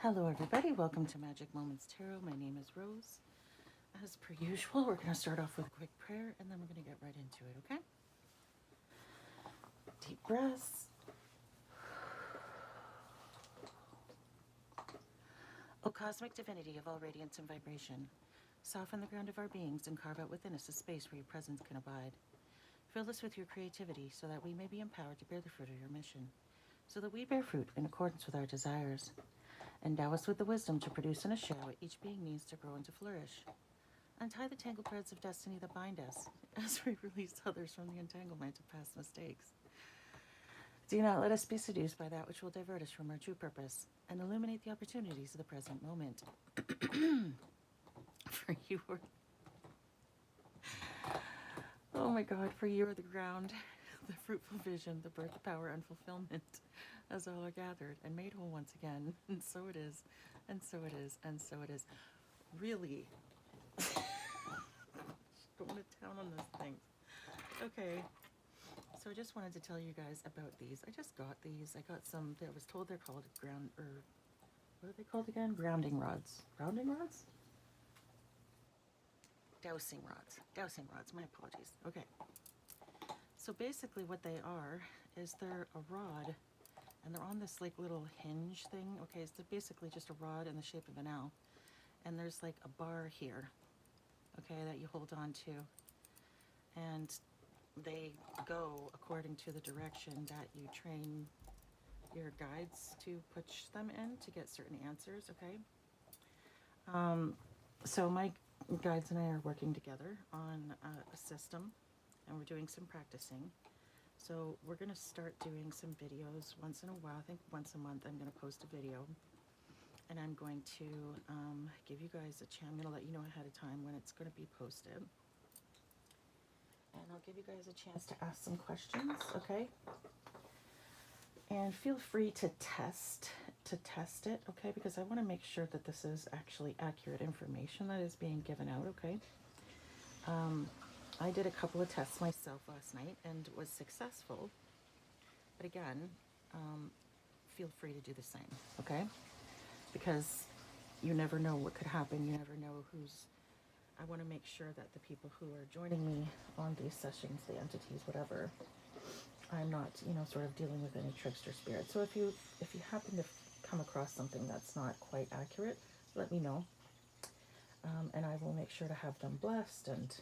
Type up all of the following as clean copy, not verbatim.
Hello everybody, welcome to Magic Moments Tarot. My name is Rose. As per usual, we're going to start off with a quick prayer and then we're going to get right into it, okay? Deep breaths. O cosmic divinity of all radiance and vibration, soften the ground of our beings and carve out within us a space where your presence can abide. Fill us with your creativity so that we may be empowered to bear the fruit of your mission, so that we bear fruit in accordance with our desires. Endow us with the wisdom to produce and to share what each being needs to grow and to flourish. Untie the tangled threads of destiny that bind us, as we release others from the entanglement of past mistakes. Do not let us be seduced by that which will divert us from our true purpose, and illuminate the opportunities of the present moment. For you are... Oh my God, for you are the ground, the fruitful vision, the birth, power, and fulfillment, as all are gathered and made whole once again. And so it is, and so it is, and so it is. Really? Going to town on those things. Okay, so I just wanted to tell you guys about these. I just got these. I got some, I was told they're called what are they called again? Grounding rods. Grounding rods? Dowsing rods. Dowsing rods, my apologies. Okay. So basically what they are is they're a rod and they're on this like little hinge thing. Okay, so they're basically just a rod in the shape of an L. And there's like a bar here, okay, that you hold on to. And they go according to the direction that you train your guides to push them in to get certain answers, okay? So my guides and I are working together on a system, and we're doing some practicing. So we're going to start doing some videos once in a while. I think once a month I'm going to post a video. And I'm going to give you guys a chance. I'm going to let you know ahead of time when it's going to be posted. And I'll give you guys a chance to ask some questions, okay? And feel free to test it, okay? Because I want to make sure that this is actually accurate information that is being given out, okay? I did a couple of tests myself last night and was successful. But again, feel free to do the same, okay? Because you never know what could happen. You never know who's... I want to make sure that the people who are joining me on these sessions, the entities, whatever, I'm not, you know, sort of dealing with any trickster spirit. So if you happen to come across something that's not quite accurate, let me know. And I will make sure to have them blessed and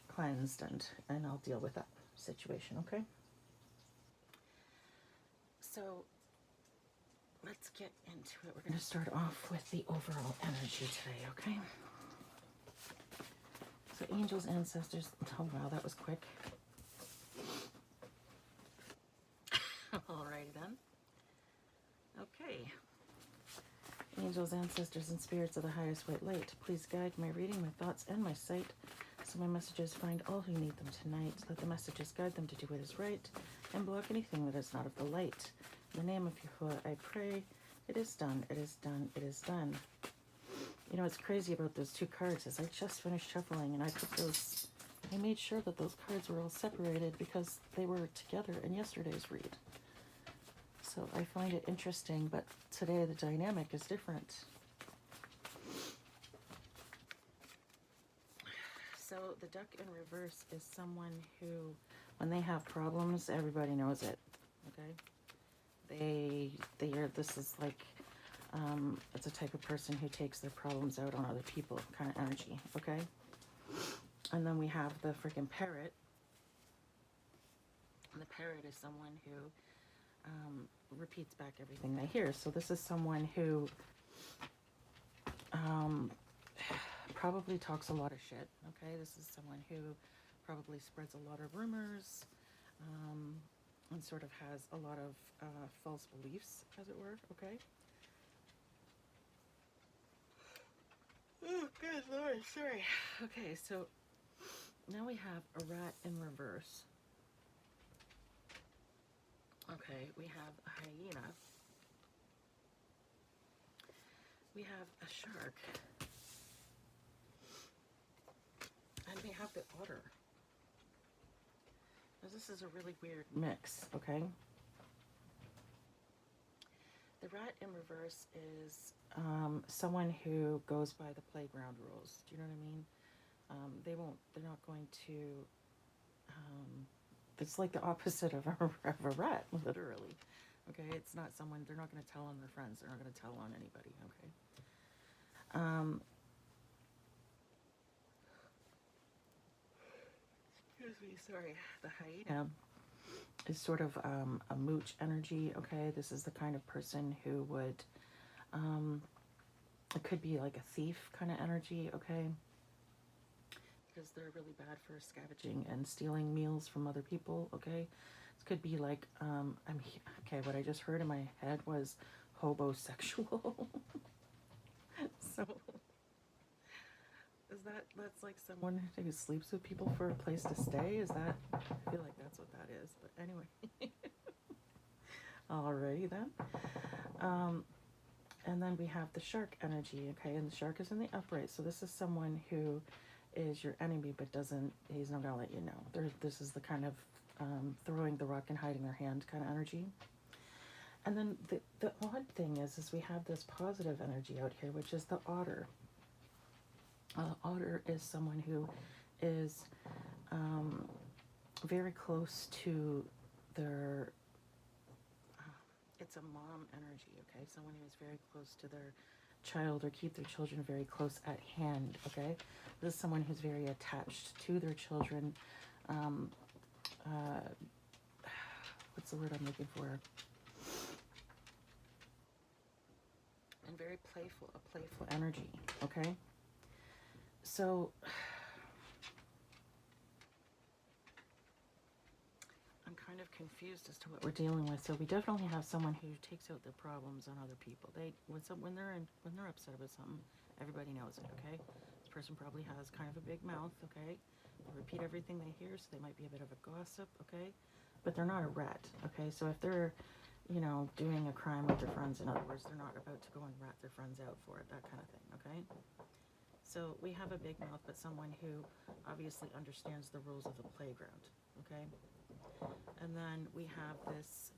cleansed, and I'll deal with that situation, okay? So let's get into it. We're going to start off with the overall energy today, okay? So angels, ancestors, oh wow, that was quick. Alrighty then. Okay. Angels, ancestors, and spirits of the highest white light, please guide my reading, my thoughts, and my sight, so my messages find all who need them tonight. Let the messages guide them to do what is right, and block anything that is not of the light. In the name of Yahuwah, I pray. It is done, it is done, it is done. You know what's crazy about those two cards is I just finished shuffling, and I made sure that those cards were all separated because they were together in yesterday's read. So I find it interesting, but today the dynamic is different. So the duck in reverse is someone who, when they have problems, everybody knows it, okay? This is like, it's a type of person who takes their problems out on other people kind of energy, okay? And then we have the freaking parrot. And the parrot is someone who repeats back everything they hear. So this is someone who probably talks a lot of shit, okay? This is someone who probably spreads a lot of rumors and sort of has a lot of false beliefs, as it were, okay? Oh, good Lord, sorry. Okay, so now we have a rat in reverse. Okay, we have a hyena. We have a shark. And we have the otter. Now, this is a really weird mix, okay? The rat in reverse is someone who goes by the playground rules. Do you know what I mean? They're not going to, it's like the opposite of a rat, literally. Okay, it's not someone, they're not going to tell on their friends, they're not going to tell on anybody, okay? Excuse me, sorry. The hyena is sort of a mooch energy, okay? This is the kind of person who would, it could be like a thief kind of energy, okay? Because they're really bad for scavenging and stealing meals from other people, okay? This could be like, okay, what I just heard in my head was hobosexual. So, that's like someone who sleeps with people for a place to stay? Is that, I feel like that's what that is, but anyway. Alrighty then. And then we have the shark energy, okay? And the shark is in the upright, so this is someone who is your enemy but he's not gonna let you know. This is the kind of throwing the rock and hiding their hand kind of energy. And then the odd thing is we have this positive energy out here, which is the otter. Otter is someone who is very close to their, it's a mom energy, okay? Someone who is very close to their child or keep their children very close at hand, okay? This is someone who's very attached to their children. What's the word I'm looking for? And very playful, a playful energy, okay? So, I'm kind of confused as to what we're dealing with. So we definitely have someone who takes out their problems on other people. When they're upset about something, everybody knows it, okay? This person probably has kind of a big mouth, okay? They repeat everything they hear, so they might be a bit of a gossip, okay? But they're not a rat, okay? So if they're, doing a crime with their friends, in other words, they're not about to go and rat their friends out for it, that kind of thing, okay? So we have a big mouth, but someone who obviously understands the rules of the playground, okay? And then we have this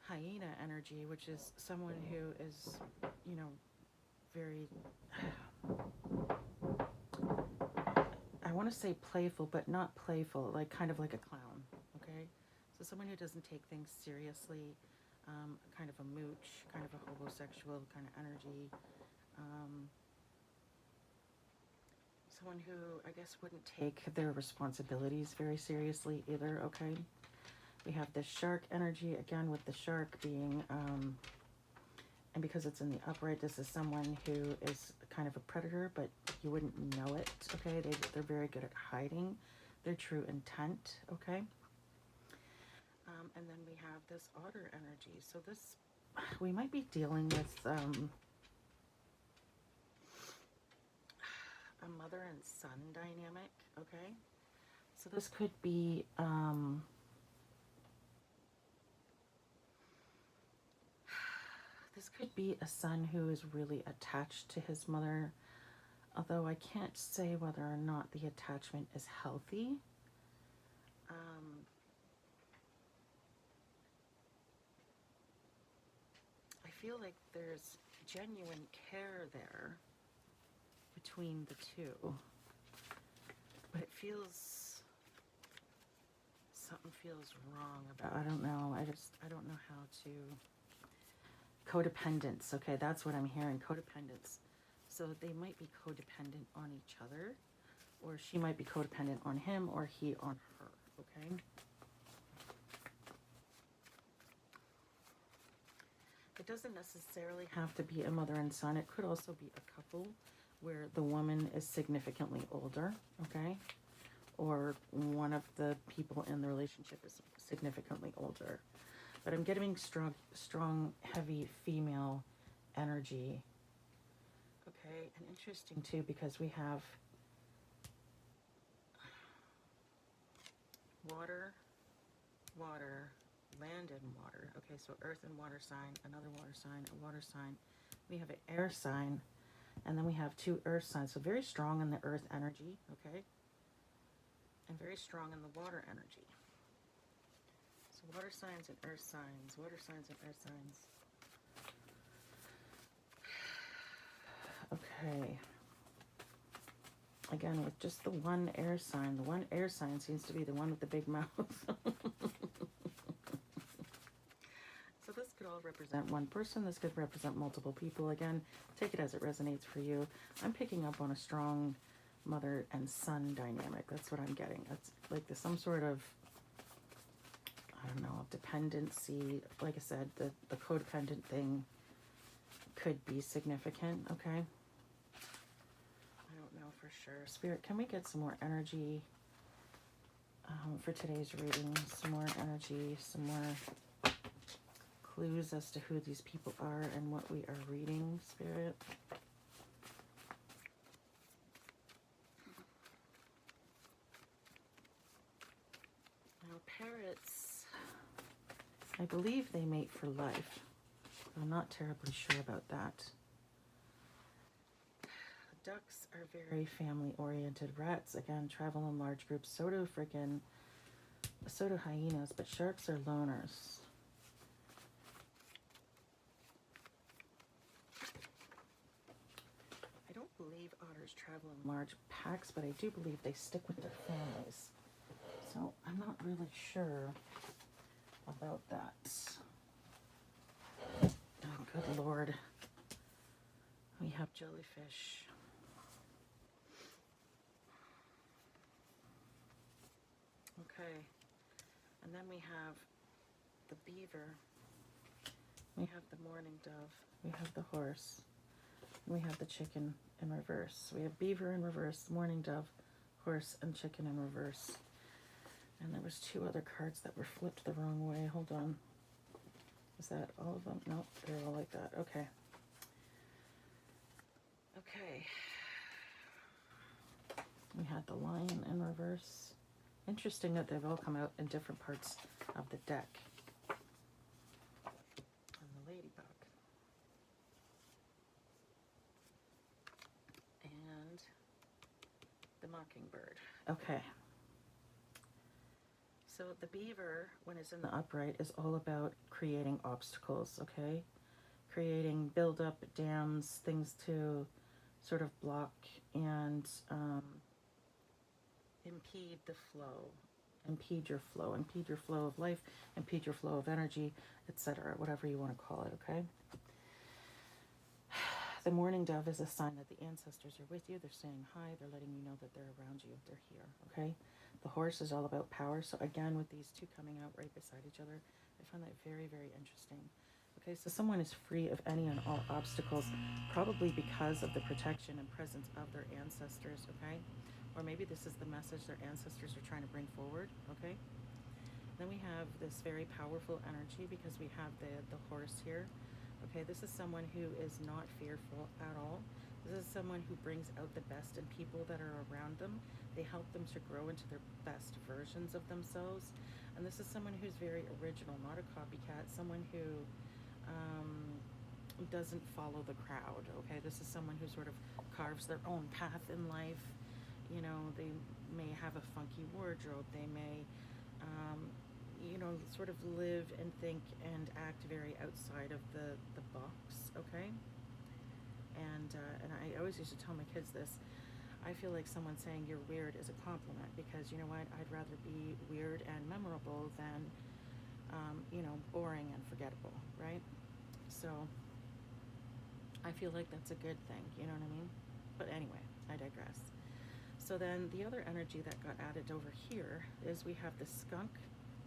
hyena energy, which is someone who is, very, I want to say playful, but not playful, like kind of like a clown, okay? So someone who doesn't take things seriously, kind of a mooch, kind of a homosexual kind of energy, someone who, I guess, wouldn't take their responsibilities very seriously either, okay? We have this shark energy, again, with the shark being, and because it's in the upright, this is someone who is kind of a predator, but you wouldn't know it, okay? They're very good at hiding their true intent, okay? And then we have this otter energy. So this, we might be dealing with, a mother and son dynamic, okay? So this could be, this could be a son who is really attached to his mother, although I can't say whether or not the attachment is healthy. I feel like there's genuine care there between the two, but it feels, something feels wrong about, I don't know, I don't know how to, codependence, okay, that's what I'm hearing, codependence. So they might be codependent on each other, or she might be codependent on him, or he on her, okay? It doesn't necessarily have to be a mother and son. It could also be a couple where the woman is significantly older, okay? Or one of the people in the relationship is significantly older. But I'm getting strong, heavy female energy. Okay, and interesting too, because we have water, land and water. Okay, so earth and water sign, another water sign, a water sign. We have an air sign, and then we have two earth signs. So very strong in the earth energy, okay? And very strong in the water energy. So water signs and earth signs, water signs and earth signs. Okay. Again, with just the one air sign. The one air sign seems to be the one with the big mouth. So this could all represent one person. This could represent multiple people. Again, take it as it resonates for you. I'm picking up on a strong mother and son dynamic. That's what I'm getting. That's like some sort of, I don't know, dependency. Like I said, the codependent thing could be significant, okay? I don't know for sure. Spirit, can we get some more energy for today's reading? Some more energy, some more clues as to who these people are and what we are reading, Spirit. Now, parrots, I believe they mate for life. I'm not terribly sure about that. Ducks are very family-oriented. Rats, again, travel in large groups. So do hyenas, but sharks are loners. I don't believe otters travel in large packs, but I do believe they stick with their families. So I'm not really sure about that. Oh, good Lord. We have jellyfish. Okay. And then we have the beaver. We have the mourning dove. We have the horse. And we have the chicken in reverse. We have beaver in reverse, mourning dove, horse, and chicken in reverse. And there was 2 other cards that were flipped the wrong way. Hold on. Is that all of them? No, they're all like that. Okay. Okay. We had the lion in reverse. Interesting that they've all come out in different parts of the deck. And the ladybug. And the mockingbird. Okay. So the beaver, when it's in the upright, is all about creating obstacles, okay? Creating build-up dams, things to sort of block and impede the flow, impede your flow of life, impede your flow of energy, etc., whatever you want to call it, okay? The mourning dove is a sign that the ancestors are with you. They're saying hi. They're letting you know that they're around you. They're here, okay? The horse is all about power. So again, with these 2 coming out right beside each other, I find that very, very interesting. Okay, so someone is free of any and all obstacles, probably because of the protection and presence of their ancestors, okay? Or maybe this is the message their ancestors are trying to bring forward, okay? Then we have this very powerful energy because we have the horse here. Okay, this is someone who is not fearful at all. This is someone who brings out the best in people that are around them. They help them to grow into their best versions of themselves. And this is someone who's very original, not a copycat, someone who doesn't follow the crowd, okay? This is someone who sort of carves their own path in life. You know, they may have a funky wardrobe. They may, you know, sort of live and think and act very outside of the box, okay? And I always used to tell my kids this. I feel like someone saying you're weird is a compliment because, you know what, I'd rather be weird and memorable than, you know, boring and forgettable, right? So I feel like that's a good thing, you know what I mean? But anyway, I digress. So then the other energy that got added over here is we have the skunk,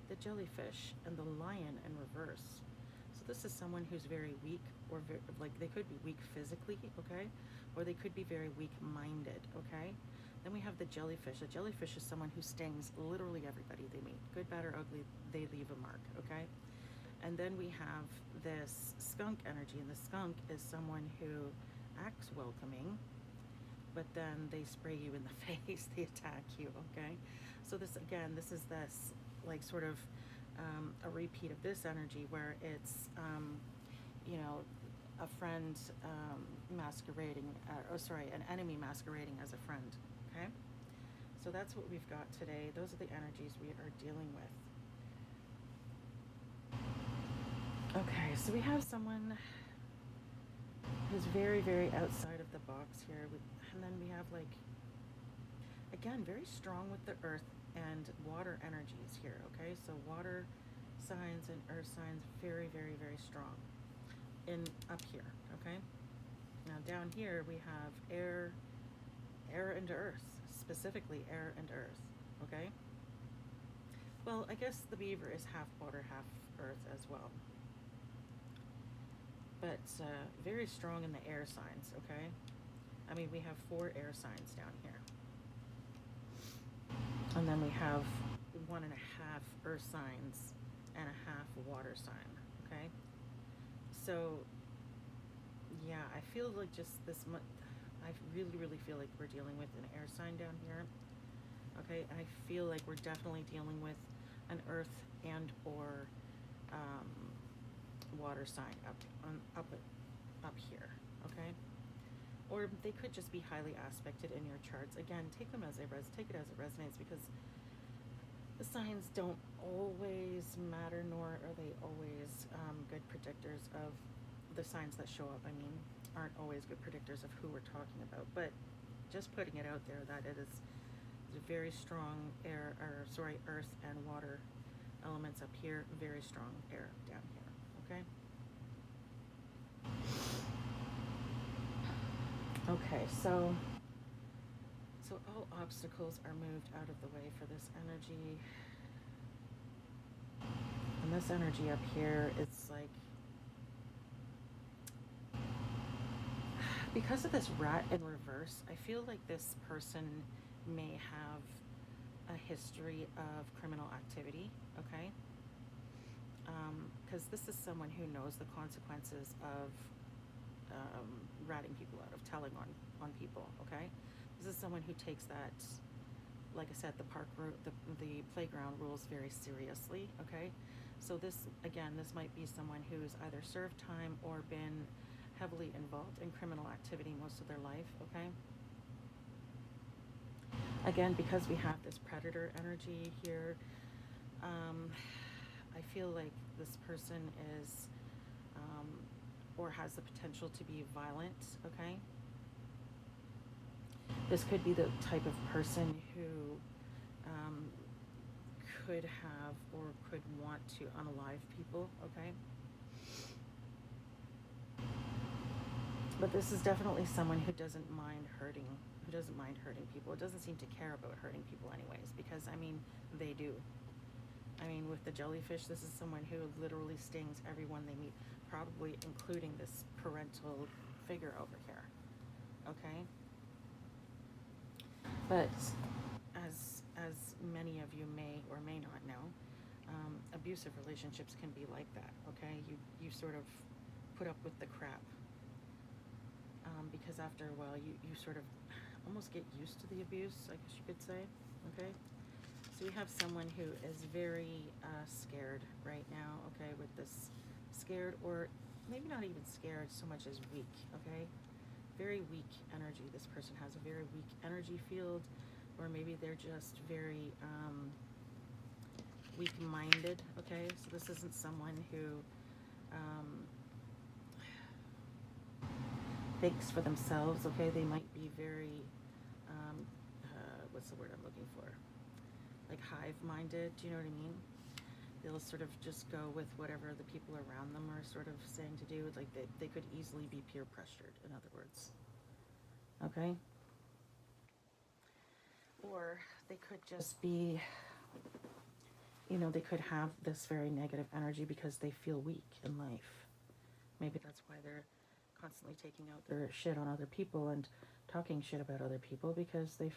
the jellyfish, and the lion in reverse. So this is someone who's very weak, or like they could be weak physically, okay? Or they could be very weak-minded, okay? Then we have the jellyfish. A jellyfish is someone who stings literally everybody they meet. Good, bad, or ugly, they leave a mark, okay? And then we have this skunk energy, and the skunk is someone who acts welcoming, but then they spray you in the face, they attack you, okay? So this, again, this is this, like, sort of a repeat of this energy where it's, you know, a friend masquerading, an enemy masquerading as a friend, okay? So that's what we've got today. Those are the energies we are dealing with. Okay, so we have someone is very, very outside of the box here. And then we have like, again, very strong with the earth and water energies here, okay? So water signs and earth signs, very, very, very strong in up here, okay? Now down here we have air and earth, specifically air and earth, okay? Well, I guess the beaver is half water, half earth as well. But very strong in the air signs, okay? I mean, we have 4 air signs down here. And then we have 1.5 earth signs and a half water sign, okay? So, yeah, I feel like just this much, I really, really feel like we're dealing with an air sign down here, okay? And I feel like we're definitely dealing with an earth and or water sign up here, okay? Or they could just be highly aspected in your charts. Again, take it as it resonates, because the signs don't always matter, nor are they always good predictors of the signs that show up. I mean, aren't always good predictors of who we're talking about. But just putting it out there that it is very strong earth and water elements up here, very strong air down here, okay? Okay, so all obstacles are moved out of the way for this energy. And this energy up here, it's like, because of this rat in reverse, I feel like this person may have a history of criminal activity, okay? Because this is someone who knows the consequences of ratting people out, of telling on people, okay? This is someone who takes that, like I said, the playground rules very seriously, okay? So this, again, this might be someone who's either served time or been heavily involved in criminal activity most of their life, okay? Again, because we have this predator energy here, I feel like this person is, or has the potential to be violent, okay? This could be the type of person who could have or could want to unalive people, okay? But this is definitely someone who doesn't mind hurting people. It doesn't seem to care about hurting people anyways, because, I mean, they do. I mean, with the jellyfish, this is someone who literally stings everyone they meet, probably including this parental figure over here, okay? But as many of you may or may not know, abusive relationships can be like that, okay? You sort of put up with the crap, because after a while you sort of almost get used to the abuse, I guess you could say, okay? So we have someone who is very scared right now, okay, with this scared, or maybe not even scared so much as weak, okay? Very weak energy. This person has a very weak energy field, or maybe they're just very weak-minded, okay? So this isn't someone who thinks for themselves, okay? They might be very, what's the word I'm looking for? Like hive-minded, do you know what I mean? They'll sort of just go with whatever the people around them are sort of saying to do. Like they could easily be peer pressured, in other words, okay? Or they could just be, you know, they could have this very negative energy because they feel weak in life. Maybe that's why they're constantly taking out their shit on other people and talking shit about other people, because they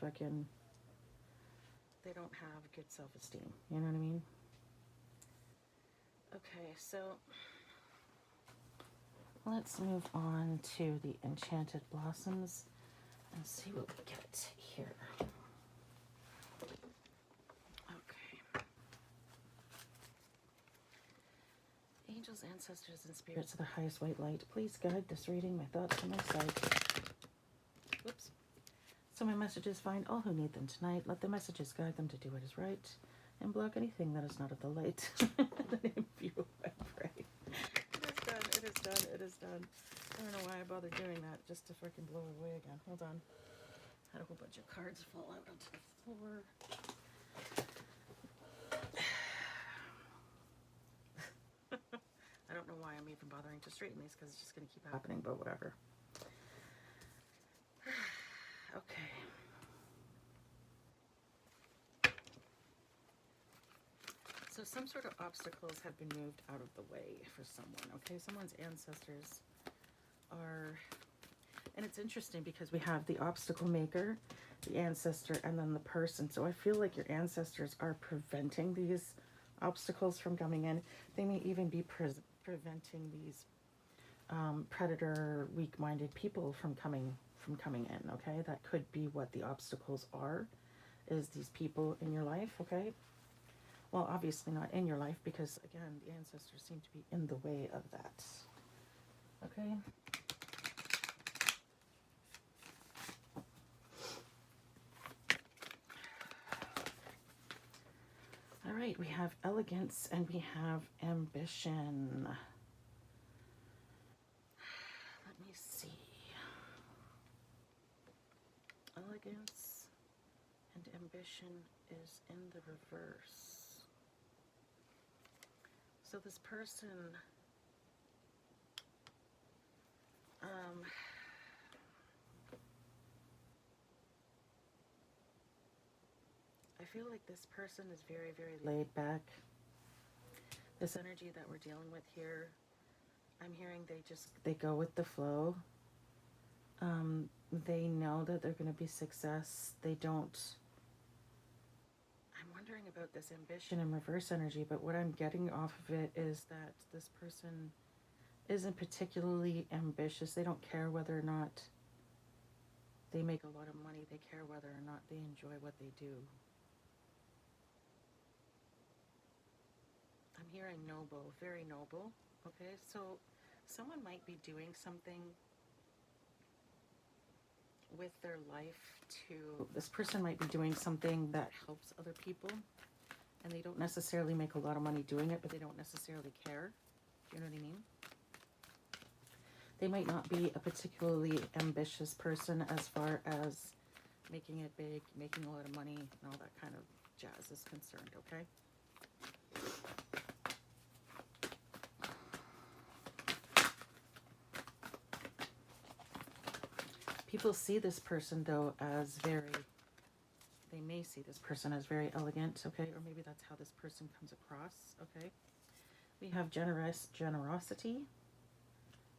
don't have good self-esteem. You know what I mean? Okay, so let's move on to the Enchanted Blossoms and see what we get here. Okay. Angels, ancestors, and spirits of the highest white light, please guide this reading, my thoughts, and my sight. Whoops. So my messages find all who need them tonight. Let the messages guide them to do what is right, and block anything that is not of the light. In the name of you, I pray. It is done, it is done, it is done. I don't know why I bothered doing that, just to freaking blow it away again. Hold on. Had a whole bunch of cards fall out onto the floor. I don't know why I'm even bothering to straighten these, because it's just going to keep happening, but whatever. Okay. So some sort of obstacles have been moved out of the way for someone, okay? Someone's ancestors are, and it's interesting because we have the obstacle maker, the ancestor, and then the person. So I feel like your ancestors are preventing these obstacles from coming in. They may even be preventing these predator, weak-minded people from coming in, okay? That could be what the obstacles are, is these people in your life, okay? Well, obviously not in your life, because again, the ancestors seem to be in the way of that. Okay? All right, we have elegance and we have ambition. Let me see. Elegance and ambition is in the reverse. So this person, I feel like this person is very, very laid back. This energy that we're dealing with here, I'm hearing they go with the flow. They know that they're going to be success. They don't. I'm wondering about this ambition and reverse energy, but what I'm getting off of it is that this person isn't particularly ambitious. They don't care whether or not they make a lot of money. They care whether or not they enjoy what they do. I'm hearing noble, very noble. Okay, so someone might be doing something with their life this person might be doing something that helps other people, and they don't necessarily make a lot of money doing it, but they don't necessarily care. Do you know what I mean? They might not be a particularly ambitious person as far as making it big, making a lot of money, and all that kind of jazz is concerned, okay? People see this person, though, as they may see this person as very elegant, okay? Or maybe that's how this person comes across, okay? We have generosity.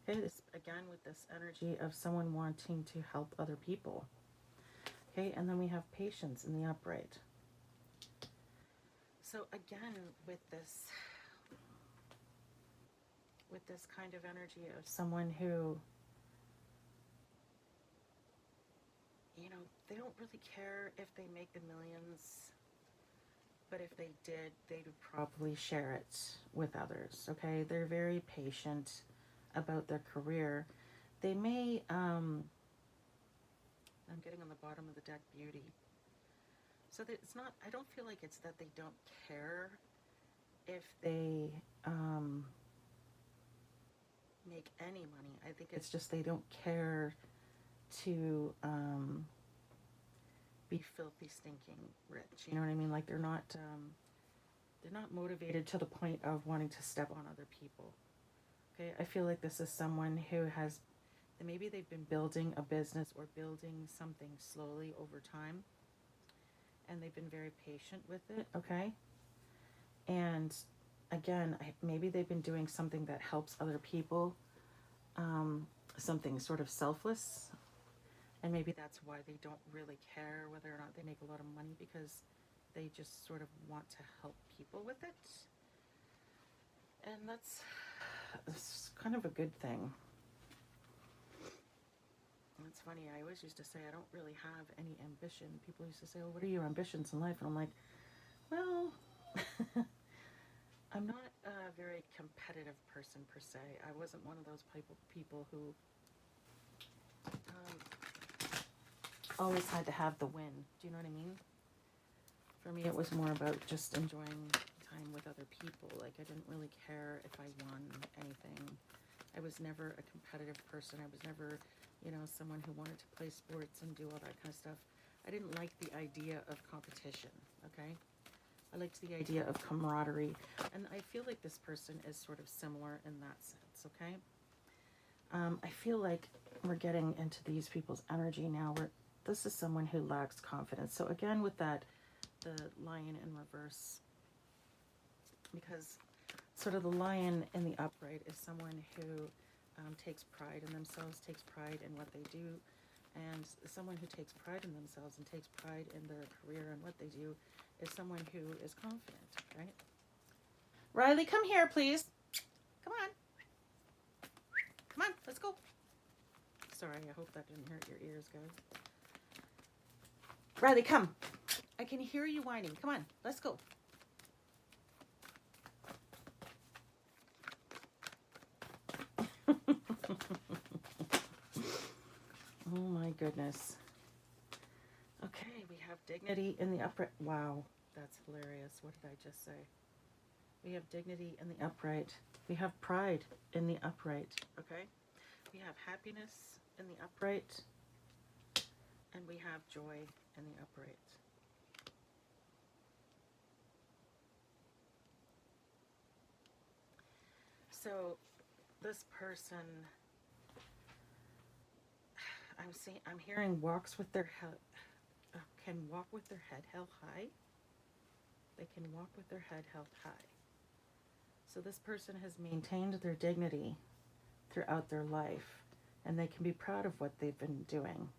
Okay, this again with this energy of someone wanting to help other people. Okay, and then we have patience in the upright. So again, with this kind of energy of someone who, you know, they don't really care if they make the millions, but if they did, they would probably share it with others, okay? They're very patient about their career. They may, I'm getting on the bottom of the deck, beauty. So that it's not, I don't feel like it's that they don't care if they make any money. I think it's just they don't care to be filthy, stinking rich. You know what I mean? Like they're not motivated to the point of wanting to step on other people. Okay, I feel like this is someone who has, maybe they've been building a business or building something slowly over time, and they've been very patient with it, okay? And again, maybe they've been doing something that helps other people, something sort of selfless, and maybe that's why they don't really care whether or not they make a lot of money, because they just sort of want to help people with it. And that's kind of a good thing. And it's funny, I always used to say I don't really have any ambition. People used to say, well, what are your ambitions in life? And I'm like, well, I'm not a very competitive person per se. I wasn't one of those people who always had to have the win. Do you know what I mean? For me, it was more about just enjoying time with other people. Like, I didn't really care if I won anything. I I was never a competitive person. I was never, you know, someone who wanted to play sports and do all that kind of stuff. I didn't like the idea of competition, okay? I liked the idea of camaraderie, and I feel like this person is sort of similar in that sense, okay? I feel like we're getting into these people's energy now, where this is someone who lacks confidence. So again, with that, the lion in reverse, because sort of the lion in the upright is someone who takes pride in themselves, takes pride in what they do, and someone who takes pride in themselves and takes pride in their career and what they do is someone who is confident, right? Riley, come here, please. Come on. Come on, let's go. Sorry, I hope that didn't hurt your ears, guys. Riley, come. I can hear you whining. Come on, let's go. Oh my goodness. Okay, we have dignity in the upright. Wow, that's hilarious. What did I just say? We have dignity in the upright. We have pride in the upright, okay? We have happiness in the upright. And we have joy in the upright. So this person, I'm hearing walks with their head, can walk with their head held high. They can walk with their head held high. So this person has maintained their dignity throughout their life, and they can be proud of what they've been doing.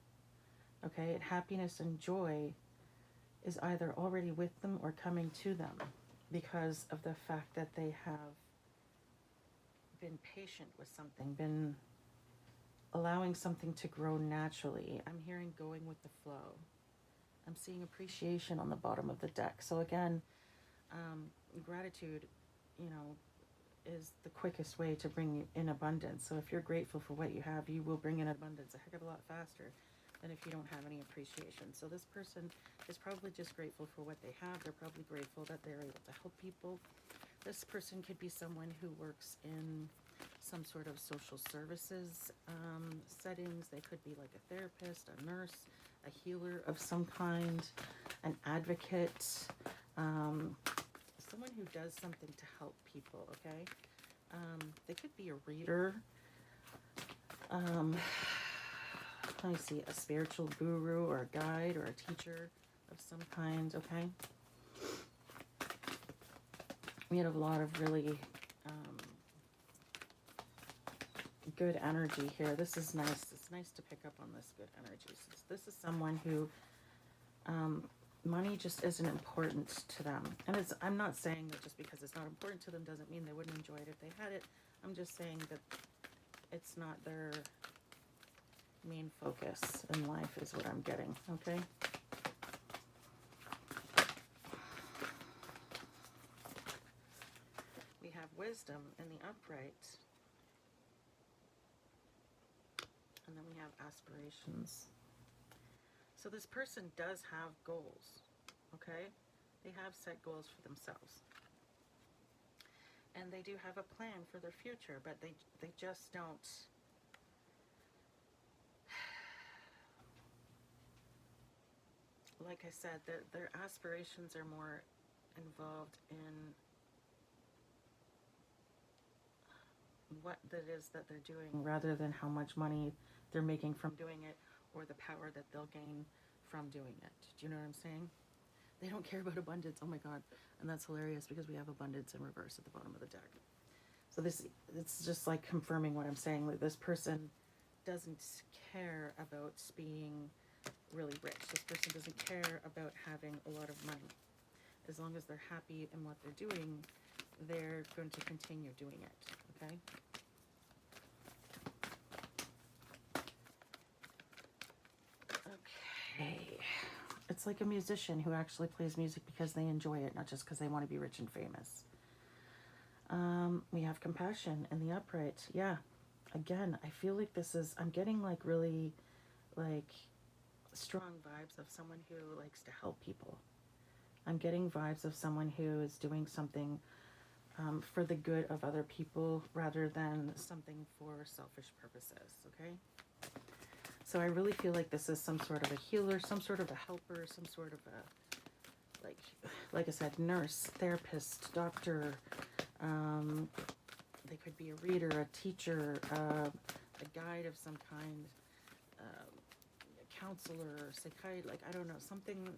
Okay, and happiness and joy is either already with them or coming to them because of the fact that they have been patient with something, been allowing something to grow naturally. I'm hearing going with the flow. I'm seeing appreciation on the bottom of the deck. So again, gratitude, you know, is the quickest way to bring in abundance. So if you're grateful for what you have, you will bring in abundance a heck of a lot faster than if you don't have any appreciation. So this person is probably just grateful for what they have. They're probably grateful that they're able to help people. This person could be someone who works in some sort of social services settings. They could be like a therapist, a nurse, a healer of some kind, an advocate, someone who does something to help people, okay? They could be a reader. Let me see, a spiritual guru or a guide or a teacher of some kind, okay? We have a lot of really good energy here. This is nice. It's nice to pick up on this good energy. So this is someone who money just isn't important to them. And I'm not saying that just because it's not important to them doesn't mean they wouldn't enjoy it if they had it. I'm just saying that it's not their main focus in life is what I'm getting, okay? We have wisdom in the upright. And then we have aspirations. So this person does have goals, okay? They have set goals for themselves. And they do have a plan for their future, but they just don't. Like I said, their aspirations are more involved in what that is that they're doing rather than how much money they're making from doing it or the power that they'll gain from doing it. Do you know what I'm saying? They don't care about abundance. Oh my God. And that's hilarious because we have abundance in reverse at the bottom of the deck. So it's just like confirming what I'm saying. Like this person doesn't care about being really rich. This person doesn't care about having a lot of money. As long as they're happy in what they're doing, they're going to continue doing it, okay? Okay. It's like a musician who actually plays music because they enjoy it, not just because they want to be rich and famous. We have compassion in the upright. Yeah. Again, I feel like I'm getting like really like strong vibes of someone who likes to help people. I'm getting vibes of someone who is doing something for the good of other people rather than something for selfish purposes, okay? So I really feel like this is some sort of a healer, some sort of a helper, some sort of a, like I said, nurse, therapist, doctor. They could be a reader, a teacher, a guide of some kind, a counselor, psychiatrist, like, I don't know, something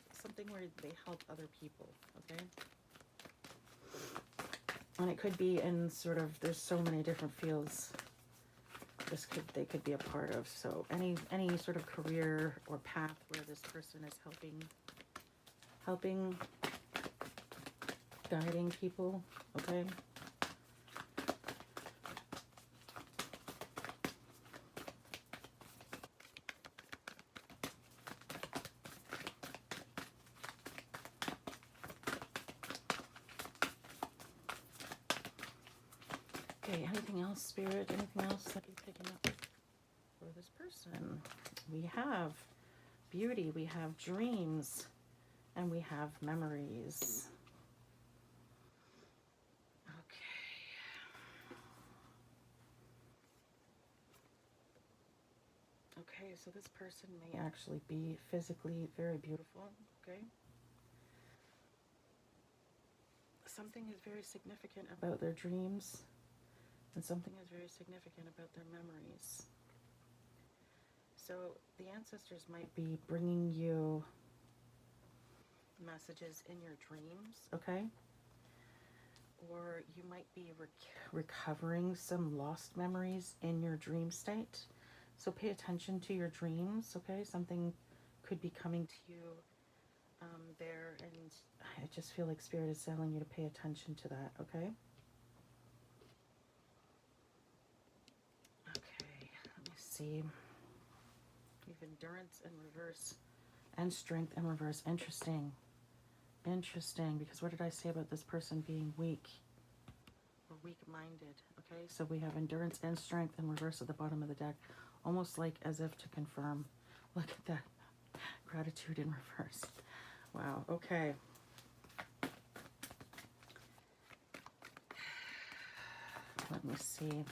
where they help other people, okay? And it could be in sort of, there's so many different fields they could be a part of. So any sort of career or path where this person is helping, guiding people, okay? Okay, anything else, Spirit? Anything else that you're picking up for this person? We have beauty, we have dreams, and we have memories. Okay, so this person may actually be physically very beautiful, okay? Something is very significant about their dreams, and something is very significant about their memories. So the ancestors might be bringing you messages in your dreams, okay? Or you might be recovering some lost memories in your dream state. So pay attention to your dreams, okay? Something could be coming to you there, and I just feel like Spirit is telling you to pay attention to that, okay? Okay, let me see. We have endurance in reverse and strength in reverse. Interesting. Interesting, because what did I say about this person being weak or weak-minded? Okay, so we have endurance and strength in reverse at the bottom of the deck, almost like as if to confirm. Look at that. Gratitude in reverse. Wow, okay. Let me see.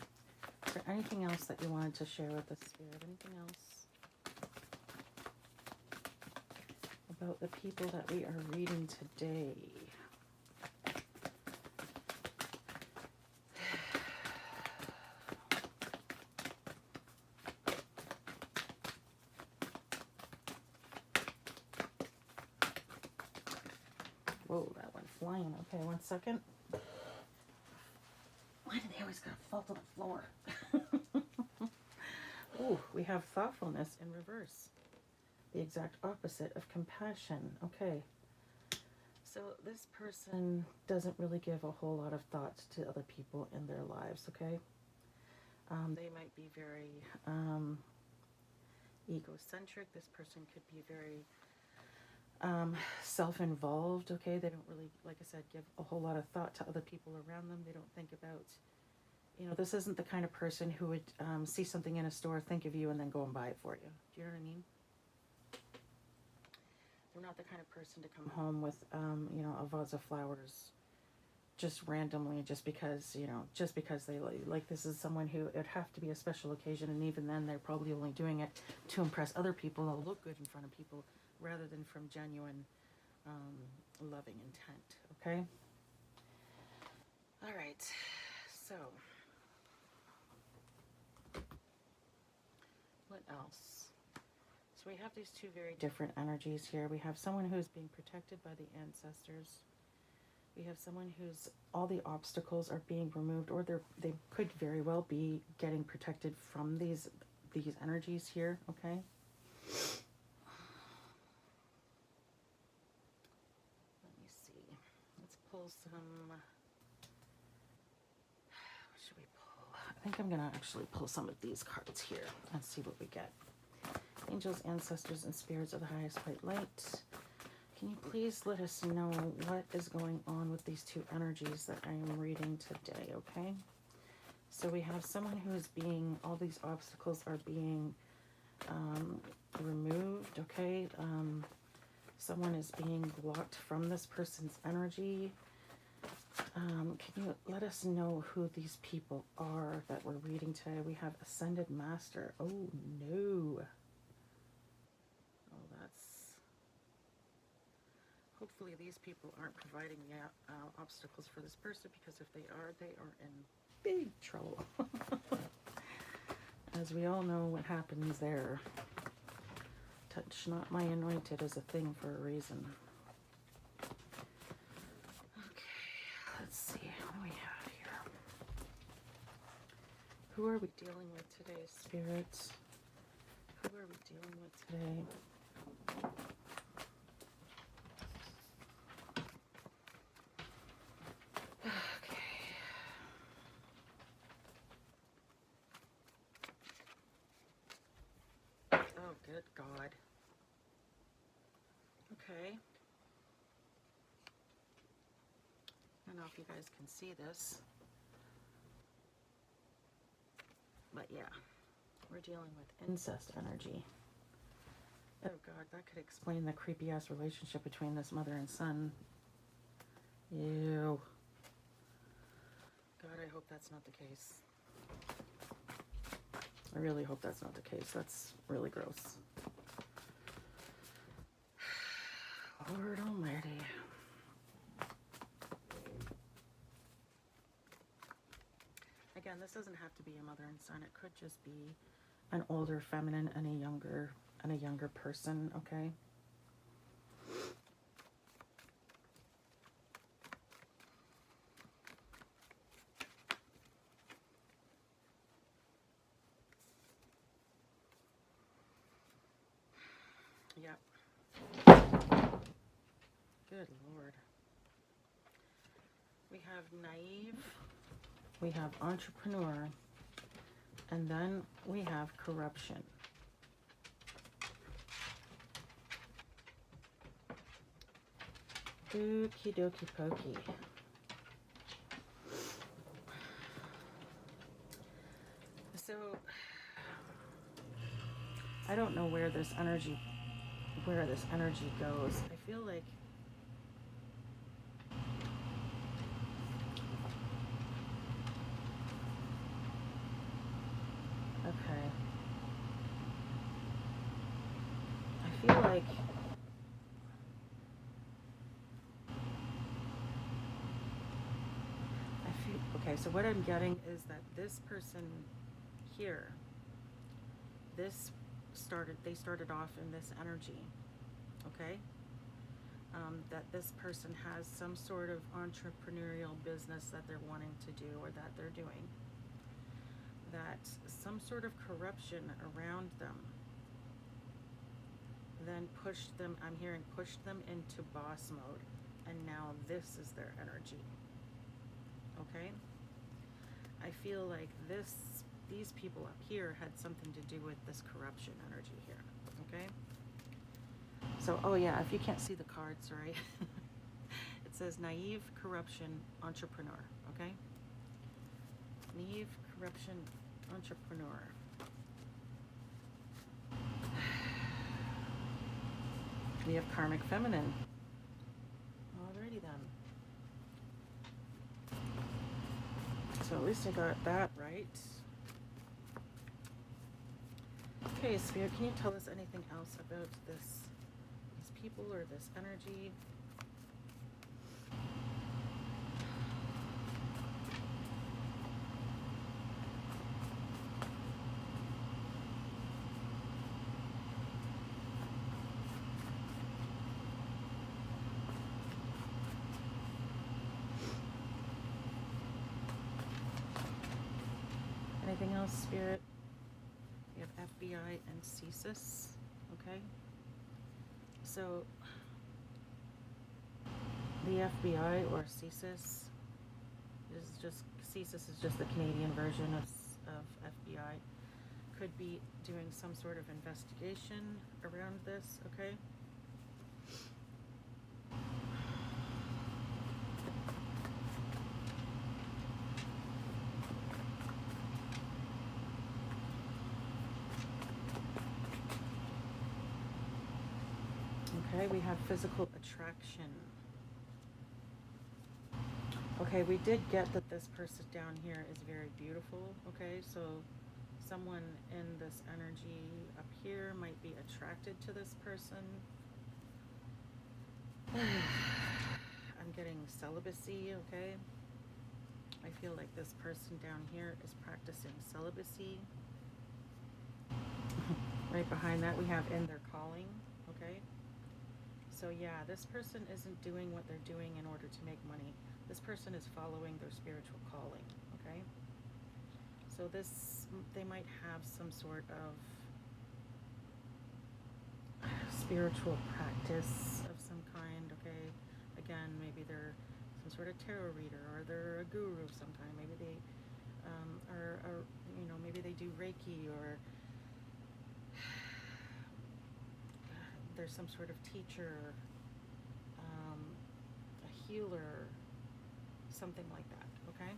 Is there anything else that you wanted to share with the Spirit? Anything else about the people that we are reading today? Whoa, that went flying. Okay, 1 second. Why do they always gotta fall to the floor? Ooh, we have thoughtfulness in reverse. The exact opposite of compassion. Okay. So this person doesn't really give a whole lot of thought to other people in their lives, okay? They might be very egocentric. This person could be very self-involved, okay? They don't really, like I said, give a whole lot of thought to other people around them. They don't think about, you know, this isn't the kind of person who would see something in a store, think of you, and then go and buy it for you. Do you know what I mean? They're not the kind of person to come home with, you know, a vase of flowers just randomly, just because, you know, just because they like this is someone who, it'd have to be a special occasion, and even then they're probably only doing it to impress other people or look good in front of people rather than from genuine loving intent, okay? All right, so what else? So we have these two very different energies here. We have someone who's being protected by the ancestors. We have someone who's, all the obstacles are being removed, or they could very well be getting protected from these energies here, okay? Let me see. Let's pull some, what should we pull? I think I'm going to actually pull some of these cards here and see what we get. Angels, ancestors, and spirits of the highest white light. Can you please let us know what is going on with these two energies that I am reading today, okay? So we have someone who is being, all these obstacles are being removed, okay? Someone is being blocked from this person's energy. Can you let us know who these people are that we're reading today? We have Ascended Master. Oh, no. Oh, that's... Hopefully these people aren't providing obstacles for this person, because if they are in big trouble. As we all know what happens there. Touch not my anointed is a thing for a reason. Okay, let's see. What do we have here? Who are we dealing with today, spirits? Who are we dealing with today? Oh, good God. Okay. I don't know if you guys can see this. But yeah, we're dealing with incest energy. Oh God, that could explain the creepy ass relationship between this mother and son. Ew. God, I hope that's not the case. I really hope that's not the case. That's really gross. Lord Almighty. Again, this doesn't have to be a mother and son. It could just be an older feminine and a younger person, okay? Yep. Good Lord. We have naive, we have entrepreneur, and then we have corruption. Okie dokie pokey. So, I don't know where this energy goes. I feel like okay. I feel like okay, so what I'm getting is that this person here, they started off in this energy, okay? That this person has some sort of entrepreneurial business that they're wanting to do or that they're doing. That some sort of corruption around them then pushed them into boss mode, and now this is their energy. Okay? I feel like these people up here had something to do with this corruption energy here. Okay? So, oh yeah, if you can't see the card, sorry. It says naive, corruption, entrepreneur. Okay? Naive, corruption, entrepreneur. We have karmic feminine. Alrighty then. So at least I got that right. Okay, Spirit, can you tell us anything else about these people or this energy? Anything else, Spirit? We have FBI and CSIS. Okay. So the FBI or CSIS CSIS is just the Canadian version of FBI. Could be doing some sort of investigation around this. Okay. Okay, we have physical attraction. Okay, we did get that this person down here is very beautiful. Okay, so someone in this energy up here might be attracted to this person. I'm getting celibacy, okay? I feel like this person down here is practicing celibacy. Right behind that we have in their calling, okay? So yeah, this person isn't doing what they're doing in order to make money. This person is following their spiritual calling, okay? So they might have some sort of spiritual practice of some kind, okay? Again, maybe they're some sort of tarot reader, or they're a guru of some kind. Maybe they are, you know, maybe they do Reiki, or there's some sort of teacher, a healer, something like that, okay?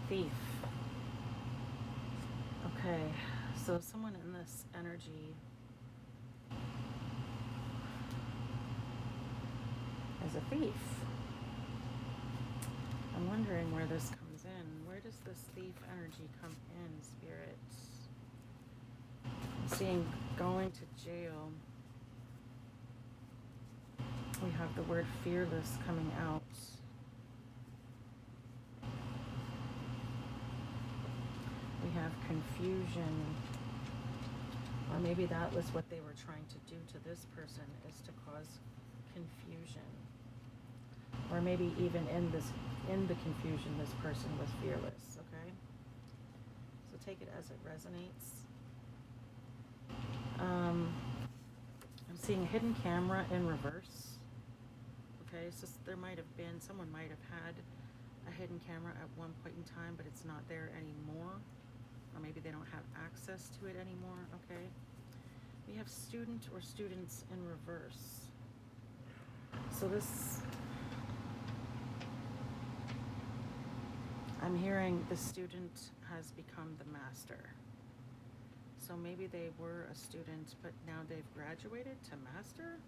Thief. Okay, so someone in this energy is a thief. I'm wondering where this comes in. Where does this thief energy come in, Spirit? I'm seeing going to jail. We have the word fearless coming out. We have confusion. Or maybe that was what they were trying to do to this person, is to cause confusion. Or maybe even in the confusion, this person was fearless, okay? So take it as it resonates. I'm seeing a hidden camera in reverse. Okay, so someone might have had a hidden camera at one point in time, but it's not there anymore. Or maybe they don't have access to it anymore, okay? We have student or students in reverse. So I'm hearing the student has become the master. So maybe they were a student, but now they've graduated to master?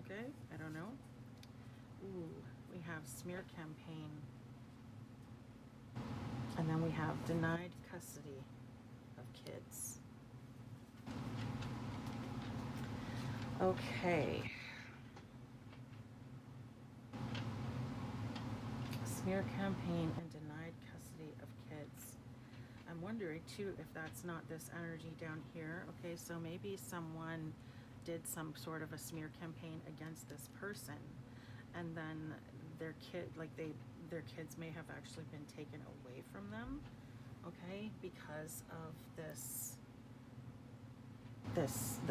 Okay, I don't know. Ooh, we have smear campaign. And then we have denied custody of kids. Okay. Smear campaign and denied custody of kids. I'm wondering too if that's not this energy down here. Okay, so maybe someone did some sort of a smear campaign against this person, and then their kids may have actually been taken away from them, okay, because of this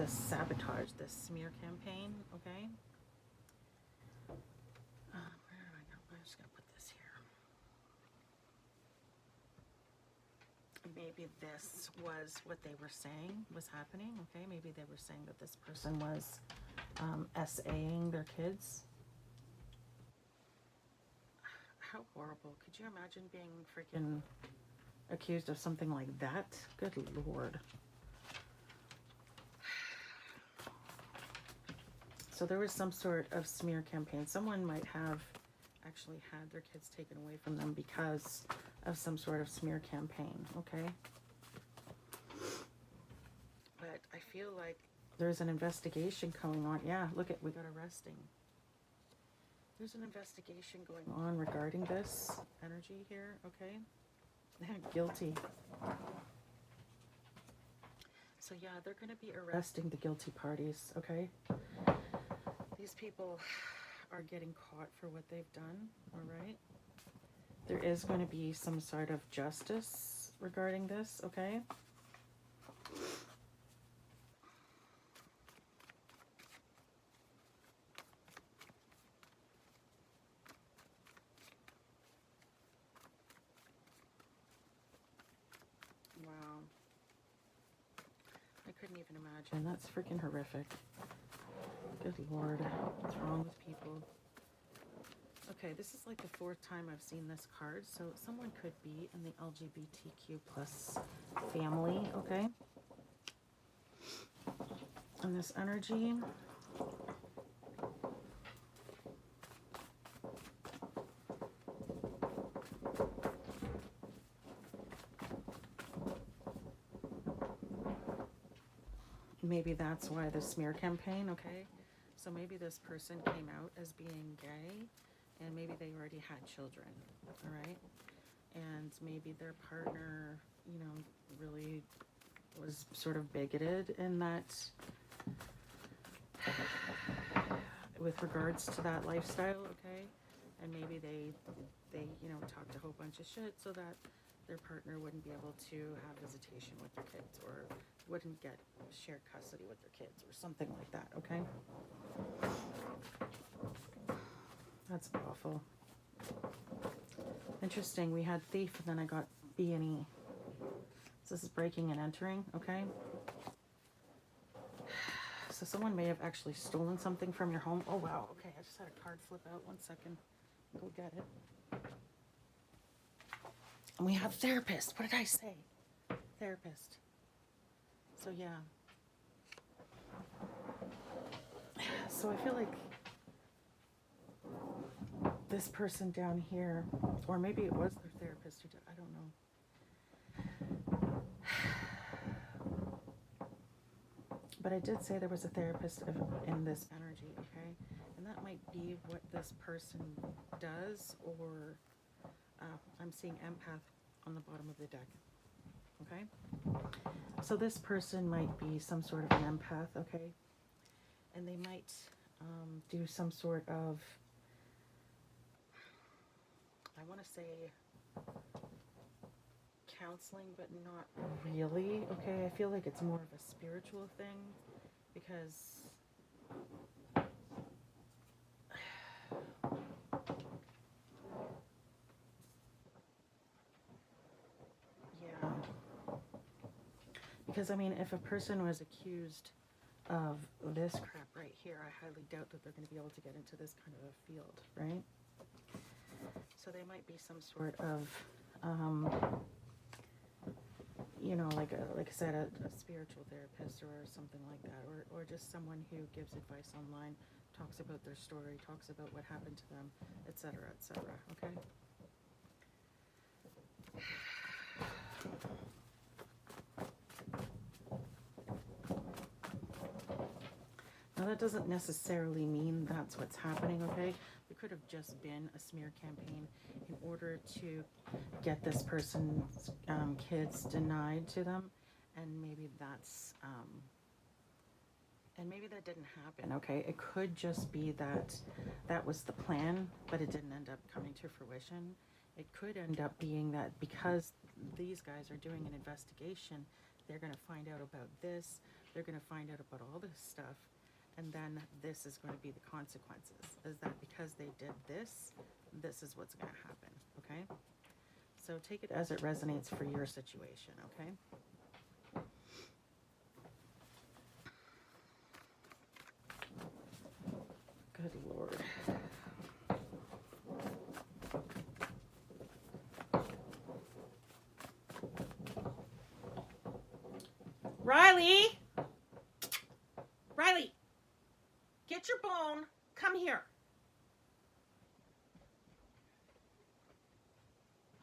sabotage, this smear campaign, okay? Where do I go? I'm just gonna put this here. Maybe this was what they were saying was happening, okay? Maybe they were saying that this person was SAing their kids. How horrible. Could you imagine being freaking accused of something like that? Good Lord. So there was some sort of smear campaign. Someone might have actually had their kids taken away from them because of some sort of smear campaign, okay? But I feel like there's an investigation going on. Yeah, look at, we got arresting. There's an investigation going on regarding this energy here, okay? Guilty. So yeah, they're going to be arresting the guilty parties, okay? These people are getting caught for what they've done, all right? There is going to be some sort of justice regarding this, okay? Wow. I couldn't even imagine. That's freaking horrific. Good Lord. What's wrong with people? Okay, this is like the fourth time I've seen this card, so someone could be in the LGBTQ plus family, okay? And this energy, maybe that's why the smear campaign, okay? So maybe this person came out as being gay, and maybe they already had children, all right? And maybe their partner, you know, really was sort of bigoted in that, with regards to that lifestyle, okay? And maybe they you know, talked a whole bunch of shit so that their partner wouldn't be able to have visitation with their kids, or wouldn't get shared custody with their kids, or something like that, okay? That's awful. Interesting, we had thief and then I got B and E. So this is breaking and entering, okay? So someone may have actually stolen something from your home. Oh wow, okay, I just had a card flip out. 1 second. Go get it. And we have therapist. What did I say? Therapist. So yeah. So I feel like this person down here, or maybe it was their therapist who did, I don't know. But I did say there was a therapist in this energy, okay? And that might be what this person does, or I'm seeing empath on the bottom of the deck, okay? So this person might be some sort of an empath, okay? And they might do some sort of, I want to say counseling, but not really, okay? I feel like it's more of a spiritual thing, because yeah, because I mean, if a person was accused of this crap right here, I highly doubt that they're going to be able to get into this kind of a field, right? So they might be some sort of you know, like I said, a spiritual therapist or something like that, or just someone who gives advice online, talks about their story, talks about what happened to them, etc., okay? Now that doesn't necessarily mean that's what's happening, okay? It could have just been a smear campaign in order to get this person's kids denied to them, and maybe that's and maybe that didn't happen, okay? It could just be that that was the plan, but it didn't end up coming to fruition. It could end up being that because these guys are doing an investigation, they're going to find out about this, they're going to find out about all this stuff, and then this is going to be the consequences, is that because they did this, this is what's going to happen, okay? So take it as it resonates for your situation, okay? Good Lord. Riley! Riley! Get your bone. Come here.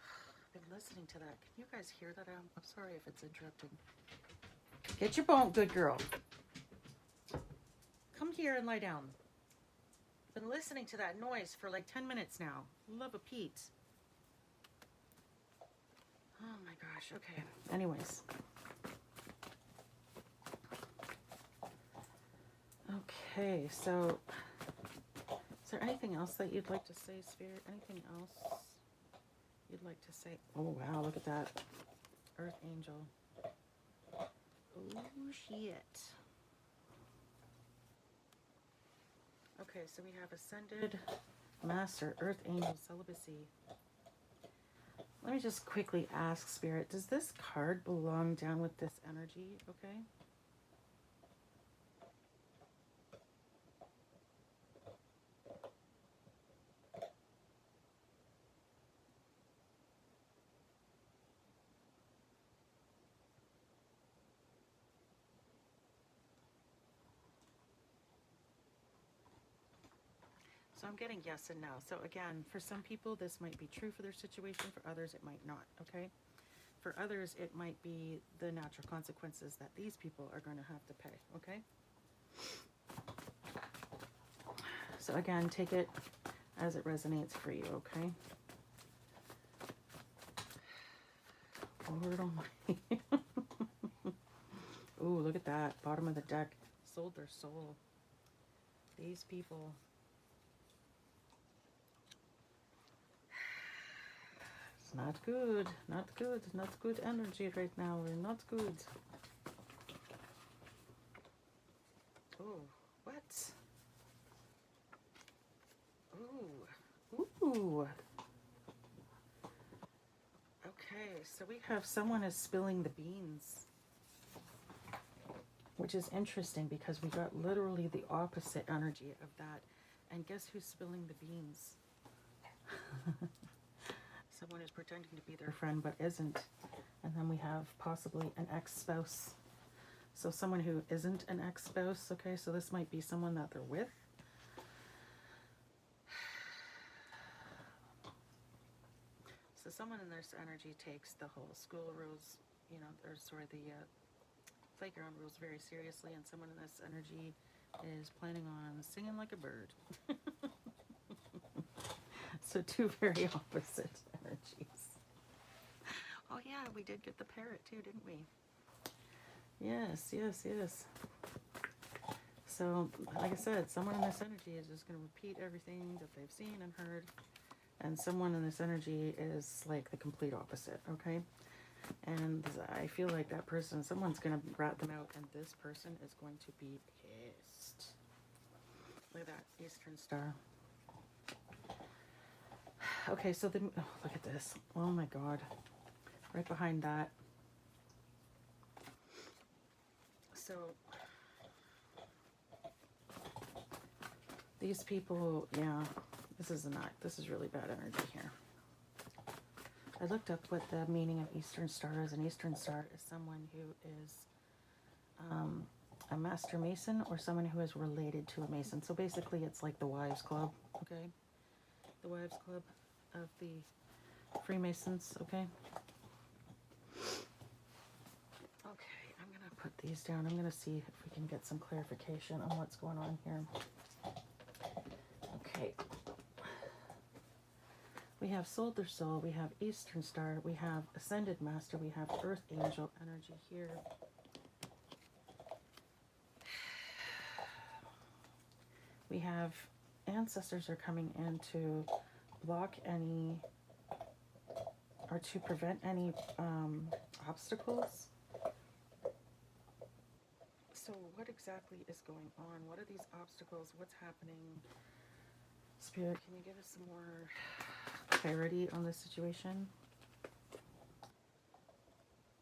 I've been listening to that. Can you guys hear that? I'm sorry if it's interrupting. Get your bone, good girl. Come here and lie down. Been listening to that noise for like 10 minutes now. Love a Pete. Oh my gosh, okay. Anyways. Okay, so is there anything else that you'd like to say, Spirit? Anything else you'd like to say? Oh wow, look at that. Earth Angel. Oh shit. Okay, so we have Ascended Master, Earth Angel, Celibacy. Let me just quickly ask, Spirit, does this card belong down with this energy, okay? So I'm getting yes and no. So again, for some people, this might be true for their situation. For others, it might not, okay? For others, it might be the natural consequences that these people are going to have to pay, okay? So again, take it as it resonates for you, okay? Lord almighty. Ooh, look at that. Bottom of the deck. Sold their soul. These people. It's not good. Not good. Not good energy right now. We're not good. Oh, what? Ooh. Ooh. Okay, so we have someone is spilling the beans. Which is interesting because we got literally the opposite energy of that. And guess who's spilling the beans? Someone is pretending to be their friend but isn't. And then we have possibly an ex-spouse. So someone who isn't an ex-spouse, okay? So this might be someone that they're with. So someone in this energy takes the whole school rules, you know, or sorry, the playground rules very seriously, and someone in this energy is planning on singing like a bird. So two very opposite energies. Oh yeah, we did get the parrot too, didn't we? Yes, yes, yes. So, like I said, someone in this energy is just going to repeat everything that they've seen and heard, and someone in this energy is like the complete opposite, okay? And I feel like that person, someone's going to rat them out, and this person is going to be pissed. Look at that, Eastern Star. Okay, so then, oh, look at this. Oh my God. Right behind that. So, these people, yeah, this is really bad energy here. I looked up what the meaning of Eastern Star is. An Eastern Star is someone who is a master mason or someone who is related to a mason. So basically it's like the wives club, okay? The wives club of the Freemasons, okay? Okay, I'm going to put these down. I'm going to see if we can get some clarification on what's going on here. Okay. We have Sold Their Soul, we have Eastern Star, we have Ascended Master, we have Earth Angel energy here. We have ancestors are coming in to block any, or to prevent any obstacles. So what exactly is going on? What are these obstacles? What's happening? Spirit, can you give us some more clarity on this situation?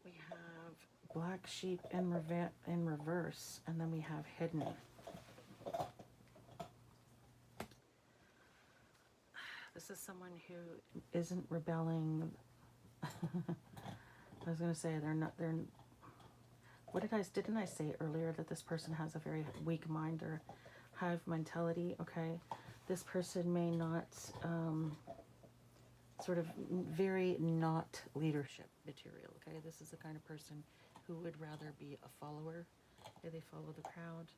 We have Black Sheep in reverse, and then we have Hidden. This is someone who isn't rebelling. I was going to say they're didn't I say earlier that this person has a very weak mind or hive mentality, okay? This person may not, sort of very not leadership material, okay? This is the kind of person who would rather be a follower. Okay, they follow the crowd.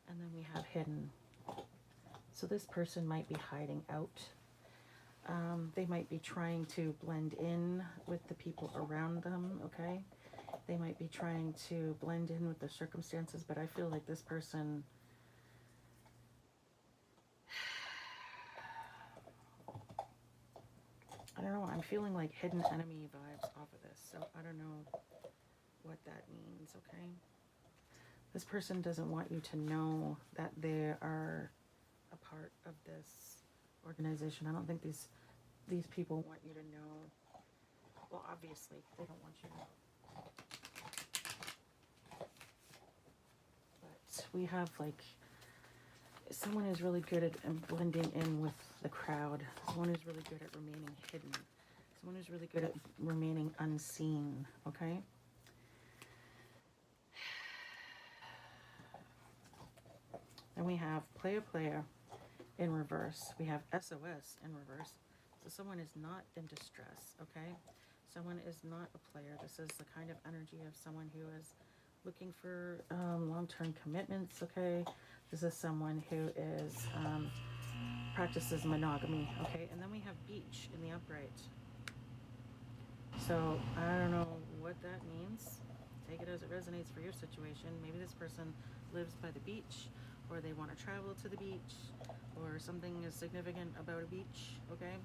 And then we have Hidden. So this person might be hiding out. They might be trying to blend in with the people around them, okay? They might be trying to blend in with the circumstances, but I feel like this person... I don't know, I'm feeling like hidden enemy vibes off of this, so I don't know what that means, okay? This person doesn't want you to know that they are a part of this organization. I don't think these people want you to know. Well, obviously, they don't want you to know. But we have, like, someone who's really good at blending in with the crowd. Someone who's really good at remaining hidden. Someone who's really good at remaining unseen, okay? Then we have Playa Playa in reverse. We have SOS in reverse. So someone is not in distress, okay? Someone is not a player. This is the kind of energy of someone who is looking for long-term commitments, okay? This is someone who is practices monogamy, okay? And then we have beach in the upright. So I don't know what that means. Take it as it resonates for your situation. Maybe this person lives by the beach, or they want to travel to the beach, or something is significant about a beach, okay?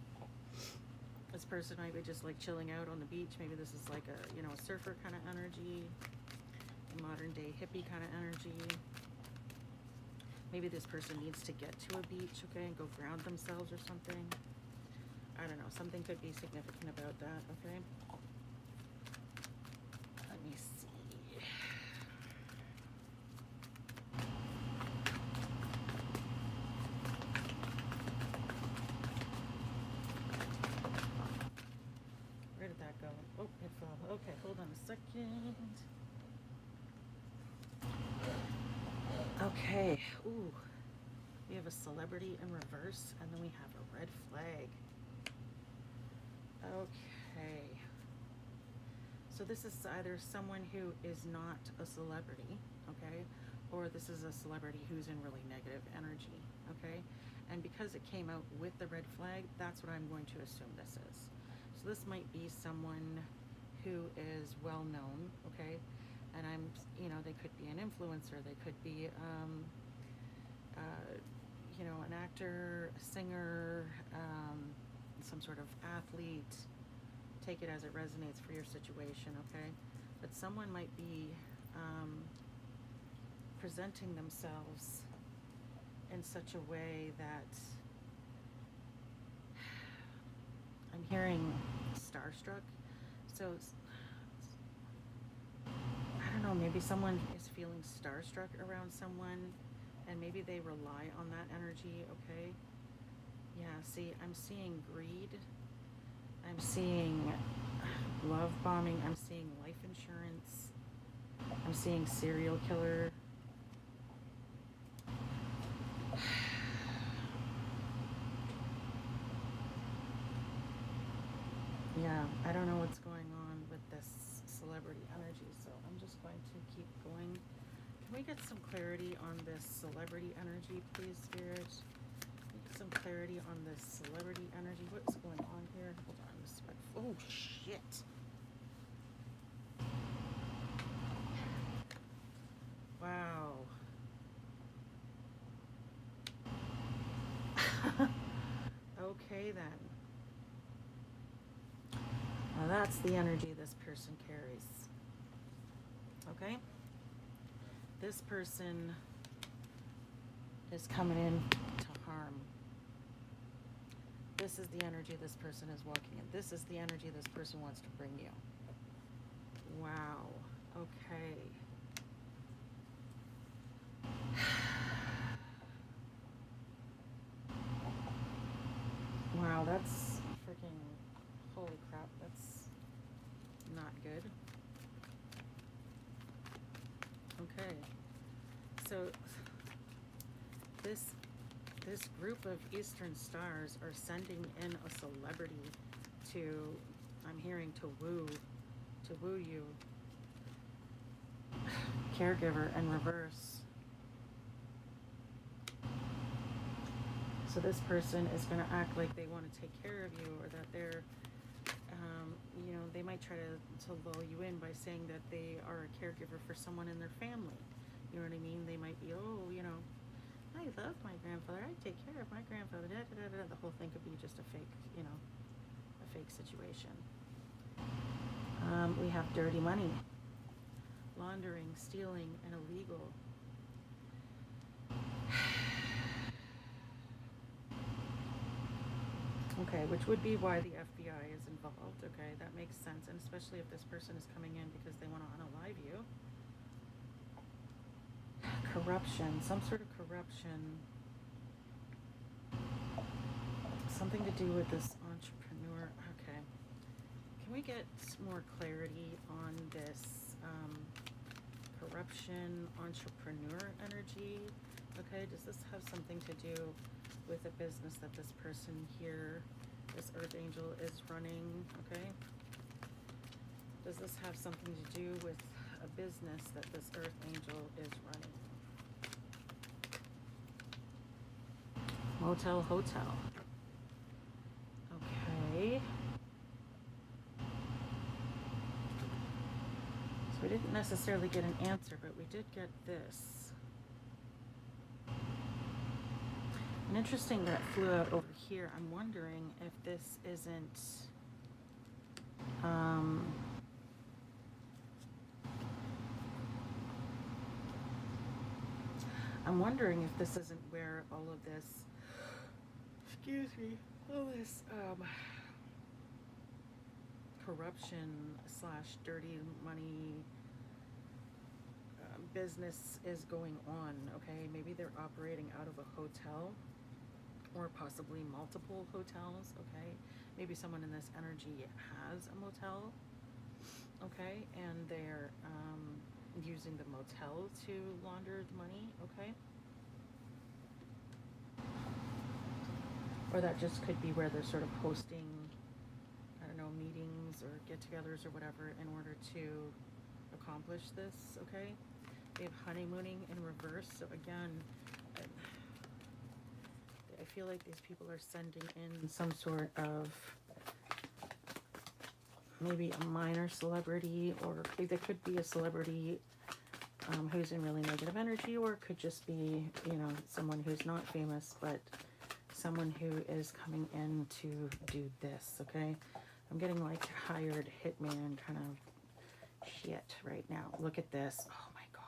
This person might be just like chilling out on the beach. Maybe this is like a, you know, a surfer kind of energy, a modern day hippie kind of energy. Maybe this person needs to get to a beach, okay, and go ground themselves or something. I don't know. Something could be significant about that, okay? Let me see. Where did that go? Oh, it fell. Okay, hold on a second. Okay. Ooh. We have a celebrity in reverse, and then we have a red flag. Okay. So this is either someone who is not a celebrity, okay, or this is a celebrity who's in really negative energy, okay? And because it came out with the red flag, that's what I'm going to assume this is. So this might be someone who is well known, okay? And I'm, you know, they could be an influencer, they could be, you know, an actor, a singer, some sort of athlete. Take it as it resonates for your situation, okay? But someone might be presenting themselves in such a way that I'm hearing starstruck. So I don't know, maybe someone is feeling starstruck around someone, and maybe they rely on that energy, okay? Yeah, see, I'm seeing greed. I'm seeing love bombing. I'm seeing life insurance. I'm seeing serial killer. Yeah, I don't know what's going on with this celebrity energy, so I'm just going to keep going. Can we get some clarity on this celebrity energy, please, Spirit? Can we get some clarity on this celebrity energy? What's going on here? Hold on, this one. Oh, shit. Wow. Okay, then. Now that's the energy this person carries. Okay? This person is coming in to harm. This is the energy this person is walking in. This is the energy this person wants to bring you. Wow. Okay. Wow, that's freaking, holy crap, that's not good. Okay. So this group of Eastern stars are sending in a celebrity to, I'm hearing, to woo you. Caregiver in reverse. So this person is going to act like they want to take care of you, or that they're, you know, they might try to lull you in by saying that they are a caregiver for someone in their family. You know what I mean? They might be, oh, you know, I love my grandfather. I take care of my grandfather. Da, da, da, da. The whole thing could be just a fake, you know, a fake situation. We have dirty money, laundering, stealing, and illegal. Okay, which would be why the FBI is involved, okay? That makes sense, and especially if this person is coming in because they want to unalive you. Corruption, some sort of corruption. Something to do with this entrepreneur. Okay. Can we get more clarity on this corruption, entrepreneur energy? Okay, does this have something to do with a business that this person here, this Earth Angel, is running, okay? Does this have something to do with a business that this Earth Angel is running? Motel, hotel. Okay. So we didn't necessarily get an answer, but we did get this. And interesting that it flew out over here. I'm wondering if this isn't I'm wondering if this isn't where all of this, excuse me, all this corruption slash dirty money business is going on, okay? Maybe they're operating out of a hotel or possibly multiple hotels, okay? Maybe someone in this energy has a motel, okay? And they're using the motel to launder the money, okay? Or that just could be where they're sort of hosting, I don't know, meetings or get-togethers or whatever in order to accomplish this, okay? They have honeymooning in reverse, so again, I feel like these people are sending in some sort of maybe a minor celebrity, or there could be a celebrity who's in really negative energy, or it could just be, you know, someone who's not famous, but someone who is coming in to do this, okay? I'm getting like hired hitman kind of shit right now. Look at this. Oh my God.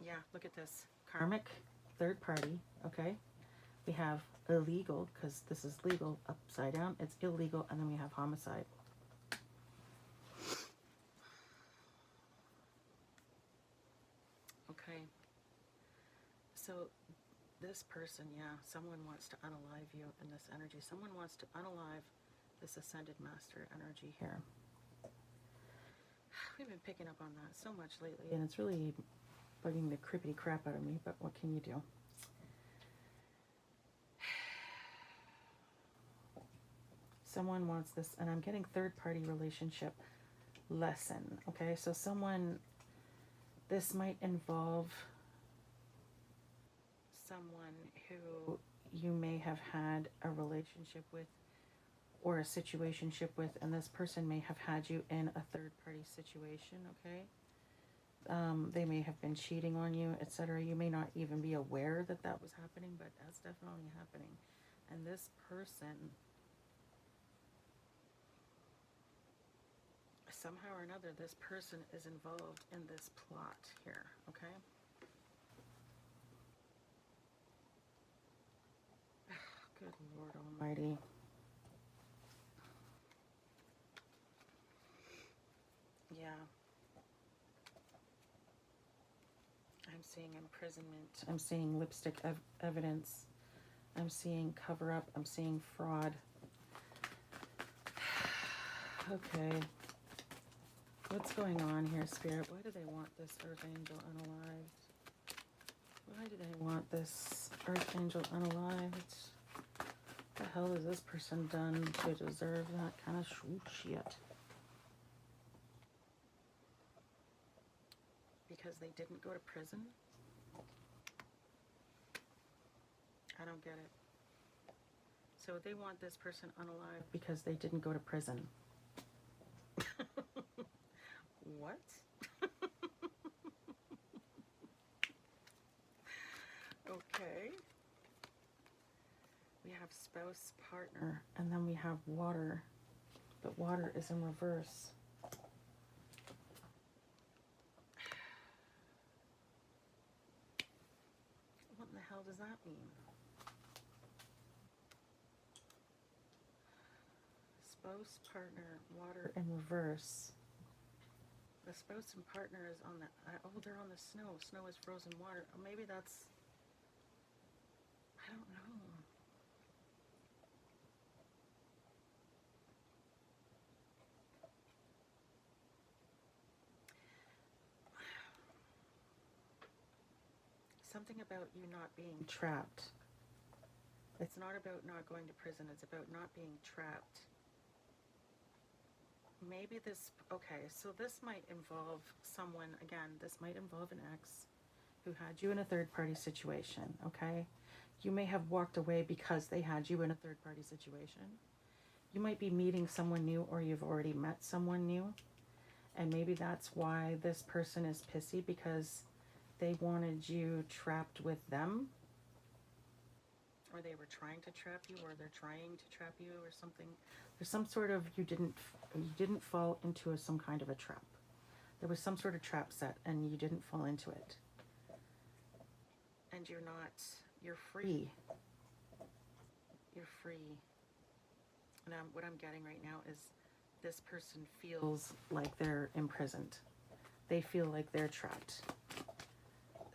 Yeah, look at this. Karmic, third party, okay? We have illegal, because this is legal, upside down. It's illegal, and then we have homicide. Okay. So this person, yeah, someone wants to unalive you in this energy. Someone wants to unalive this ascended master energy here. We've been picking up on that so much lately, and it's really bugging the crippity crap out of me, but what can you do? Someone wants this, and I'm getting third-party relationship lesson, okay? So someone, this might involve someone who you may have had a relationship with or a situationship with, and this person may have had you in a third-party situation, okay? They may have been cheating on you, etc. You may not even be aware that that was happening, but that's definitely happening. And this person, somehow or another, this person is involved in this plot here, okay? Good Lord Almighty. Yeah. I'm seeing imprisonment. I'm seeing lipstick evidence. I'm seeing cover up. I'm seeing fraud. Okay. What's going on here, Spirit? Why do they want this Earth Angel unalived? Why do they want this Earth Angel unalived? What the hell has this person done to deserve that kind of shit? Because they didn't go to prison? I don't get it. So they want this person unalived because they didn't go to prison. What? Okay. We have spouse, partner, and then we have water. But water is in reverse. What in the hell does that mean? Spouse, partner, water in reverse. The spouse and partner is on the, oh, they're on the snow. Snow is frozen water. Oh, maybe that's, I don't know. something about you not being trapped. It's not about not going to prison. It's about not being trapped. Maybe this, okay, so this might involve someone, again, this might involve an ex who had you in a third-party situation, okay? You may have walked away because they had you in a third-party situation. You might be meeting someone new, or you've already met someone new, and maybe that's why this person is pissy, because they wanted you trapped with them, or they were trying to trap you, or they're trying to trap you, or something. There's some sort of, you didn't fall into some kind of a trap. There was some sort of trap set, and you didn't fall into it. And you're free. You're free. And what I'm getting right now is this person feels like they're imprisoned. They feel like they're trapped.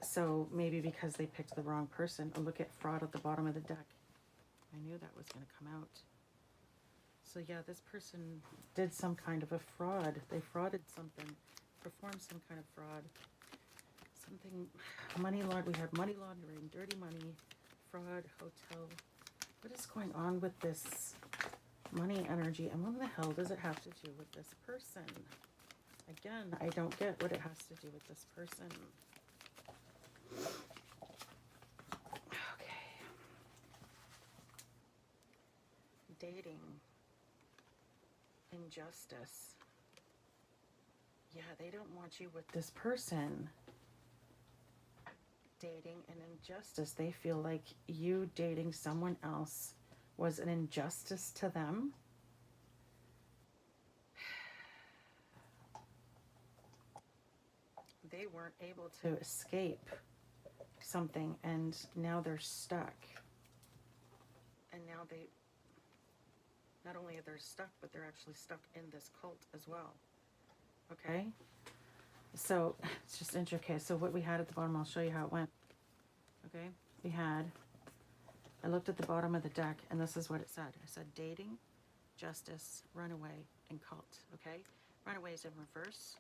So maybe because they picked the wrong person. Oh, look at fraud at the bottom of the deck. I knew that was going to come out. So yeah, this person did some kind of a fraud. They frauded something, performed some kind of fraud. Something, money laundering. We have money laundering, dirty money, fraud, hotel. What is going on with this money energy? And what the hell does it have to do with this person? Again, I don't get what it has to do with this person. Okay. Dating. Injustice. Yeah, they don't want you with this person. Dating and injustice. They feel like you dating someone else was an injustice to them. They weren't able to escape something, and now they're stuck. And now they, not only are they stuck, but they're actually stuck in this cult as well. Okay? So, it's just interesting. Okay, so what we had at the bottom, I'll show you how it went. Okay? We had, I looked at the bottom of the deck, and this is what it said. I said dating, justice, runaway, and cult. Okay? Runaway is in reverse.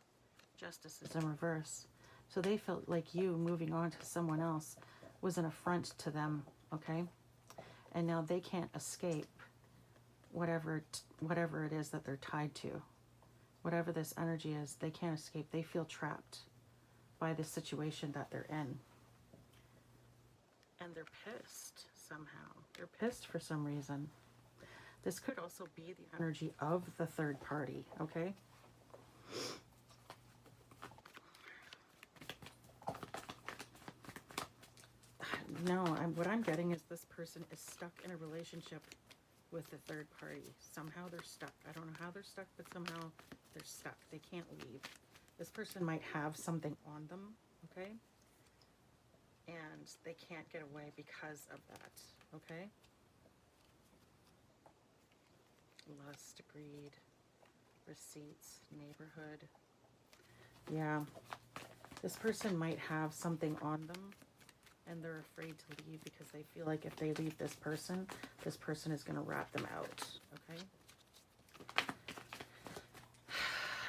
Justice is in reverse. So they felt like you moving on to someone else was an affront to them. Okay? And now they can't escape whatever it is that they're tied to. Whatever this energy is, they can't escape. They feel trapped by the situation that they're in. And they're pissed somehow. They're pissed for some reason. This could also be the energy of the third party, okay? No, what I'm getting is this person is stuck in a relationship with the third party. Somehow they're stuck. I don't know how they're stuck, but somehow they're stuck. They can't leave. This person might have something on them, okay? And they can't get away because of that, okay? Lust, greed, receipts, neighborhood. Yeah. This person might have something on them, and they're afraid to leave because they feel like if they leave this person is going to rat them out, okay?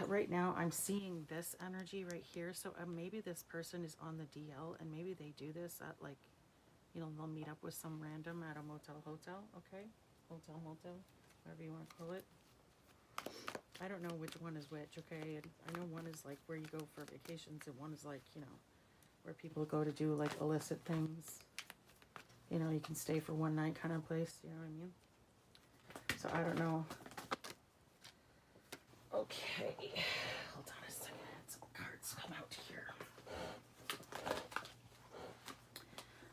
Right now, I'm seeing this energy right here, so maybe this person is on the DL, and maybe they do this at, like, you know, they'll meet up with some random at a motel, hotel, okay? Hotel, motel, whatever you want to call it. I don't know which one is which, okay? And I know one is, like, where you go for vacations, and one is, like, you know, where people go to do, like, illicit things. You know, you can stay for one night kind of place, you know what I mean? So, I don't know. Okay, hold on a second. Some cards come out here.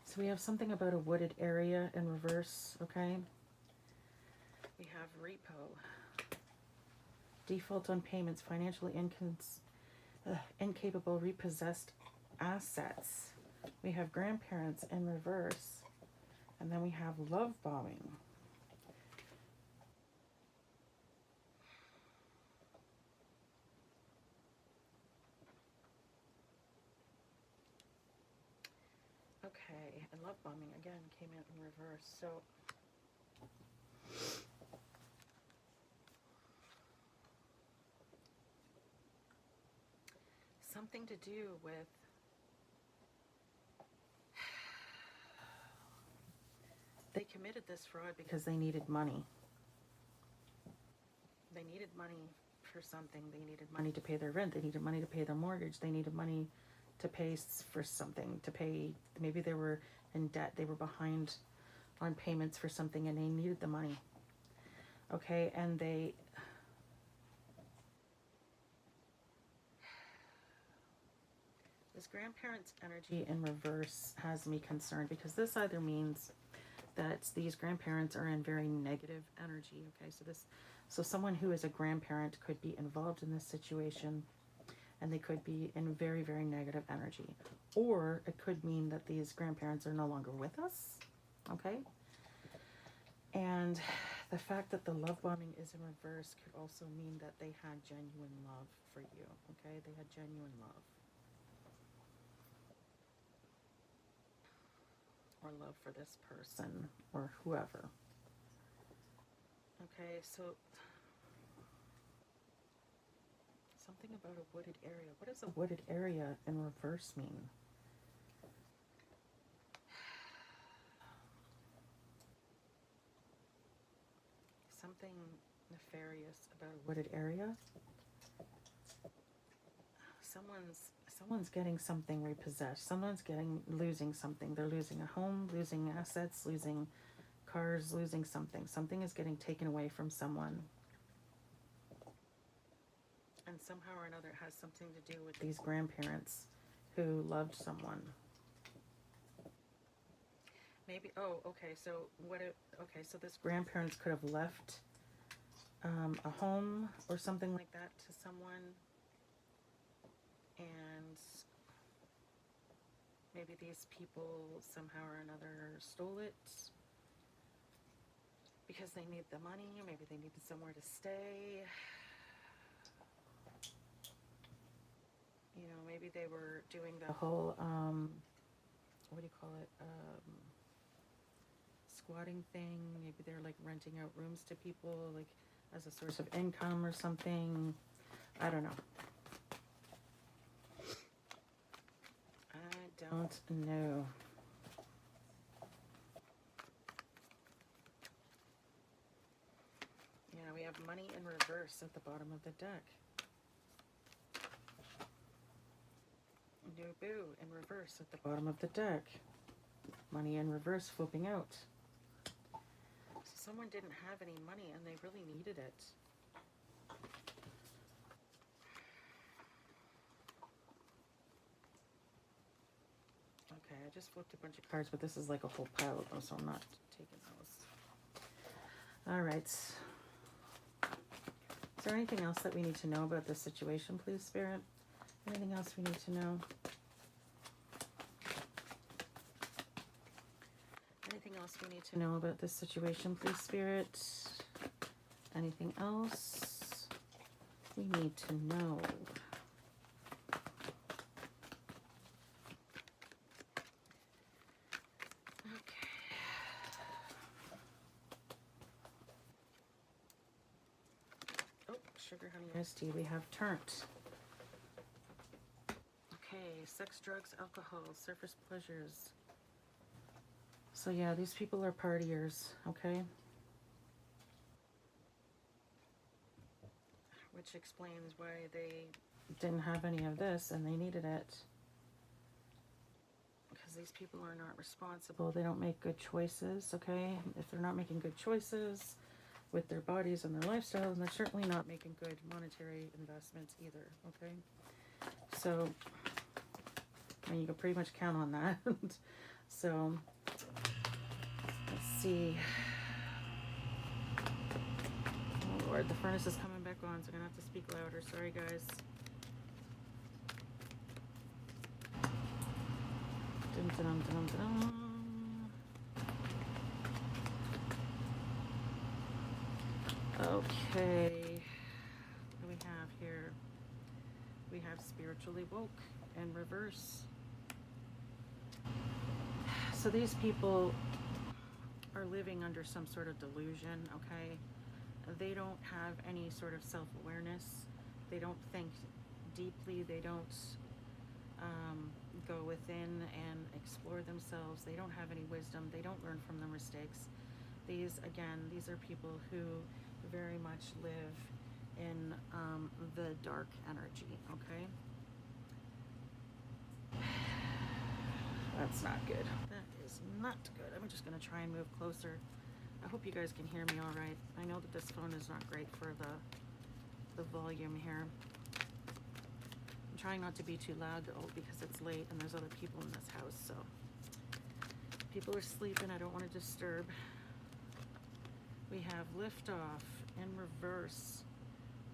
So we have something about a wooded area in reverse, okay? We have repo. Default on payments, financially incapable, repossessed assets. We have grandparents in reverse. And then we have love bombing. Okay, and love bombing again came out in reverse. So something to do with They committed this fraud because they needed money. They needed money for something. They needed money to pay their rent. They needed money to pay their mortgage. They needed money to pay for something, to pay, maybe they were in debt. They were behind on payments for something and they needed the money. Okay, and this grandparent's energy in reverse has me concerned, because this either means that these grandparents are in very negative energy. Okay, so someone who is a grandparent could be involved in this situation and they could be in very, very negative energy. Or it could mean that these grandparents are no longer with us. Okay? And the fact that the love bombing is in reverse could also mean that they had genuine love for you. Okay? They had genuine love. Or love for this person or whoever. Okay, so something about a wooded area. What does a wooded area in reverse mean? Something nefarious about a wooded area. Someone's getting something repossessed. Someone's losing something. They're losing a home, losing assets, losing cars, losing something. Something is getting taken away from someone. And somehow or another it has something to do with these grandparents who loved someone. Maybe, so this grandparents could have left a home or something like that to someone. And maybe these people somehow or another stole it because they need the money. Maybe they needed somewhere to stay. You know, maybe they were doing the whole, what do you call it, squatting thing. Maybe they're like renting out rooms to people, like as a source of income or something. I don't know. I don't know. Yeah, we have money in reverse at the bottom of the deck. Boo in reverse at the bottom of the deck. Money in reverse flipping out. So someone didn't have any money and they really needed it. Okay, I just flipped a bunch of cards, but this is like a whole pile of them, so I'm not taking those. All right. Is there anything else that we need to know about this situation, please, Spirit? Anything else we need to know? Anything else we need to know about this situation, please, Spirit? Anything else we need to know? Okay. Oh, sugar, honey, iced tea. We have turnt. Okay, sex, drugs, alcohol, surface pleasures. So yeah, these people are partiers, okay? Which explains why they didn't have any of this and they needed it. Because these people are not responsible. They don't make good choices, okay? If they're not making good choices with their bodies and their lifestyle, then they're certainly not making good monetary investments either, okay? So, I mean, you can pretty much count on that. So, let's see. Oh Lord, the furnace is coming back on, so I'm gonna have to speak louder. Sorry, guys. Dun, dun, dun, dun, dun. Okay. What do we have here? We have spiritually woke in reverse. So these people are living under some sort of delusion, okay? They don't have any sort of self-awareness. They don't think deeply. They don't go within and explore themselves. They don't have any wisdom. They don't learn from their mistakes. These, again, these are people who very much live in the dark energy, okay? That's not good. That is not good. I'm just going to try and move closer. I hope you guys can hear me all right. I know that this phone is not great for the volume here. I'm trying not to be too loud though, because it's late and there's other people in this house, so people are sleeping. I don't want to disturb. We have liftoff in reverse.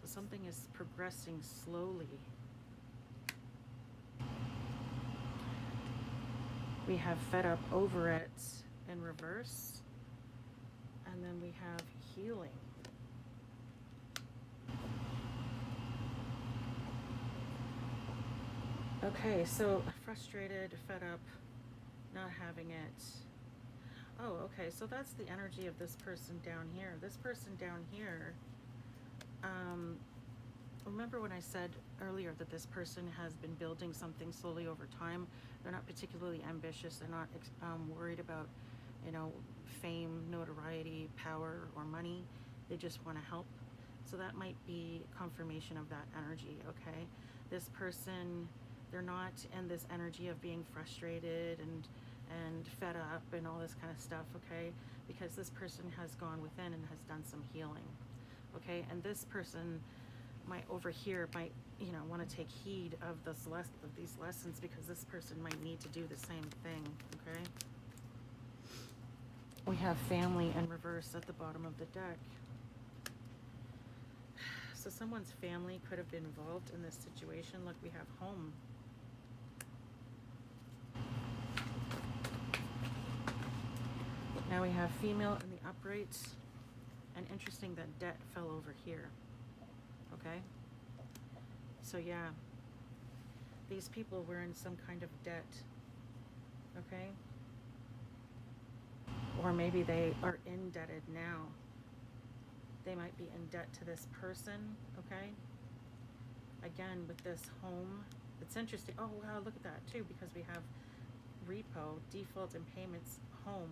So something is progressing slowly. We have fed up over it in reverse. And then we have healing. Okay, so frustrated, fed up, not having it. Oh, okay, so that's the energy of this person down here. This person down here, remember when I said earlier that this person has been building something slowly over time? They're not particularly ambitious. They're not worried about, you know, fame, notoriety, power, or money. They just want to help. So that might be confirmation of that energy, okay? This person, they're not in this energy of being frustrated and fed up and all this kind of stuff, okay? Because this person has gone within and has done some healing, okay? And this person might over here might, you know, want to take heed of these lessons, because this person might need to do the same thing, okay? We have family in reverse at the bottom of the deck. So someone's family could have been involved in this situation. Look, we have home. Now we have female in the upright. And interesting that debt fell over here. Okay? So yeah, these people were in some kind of debt. Okay? Or maybe they are indebted now. They might be in debt to this person, okay? Again, with this home, it's interesting. Oh, wow, look at that too, because we have repo, default and payments, home,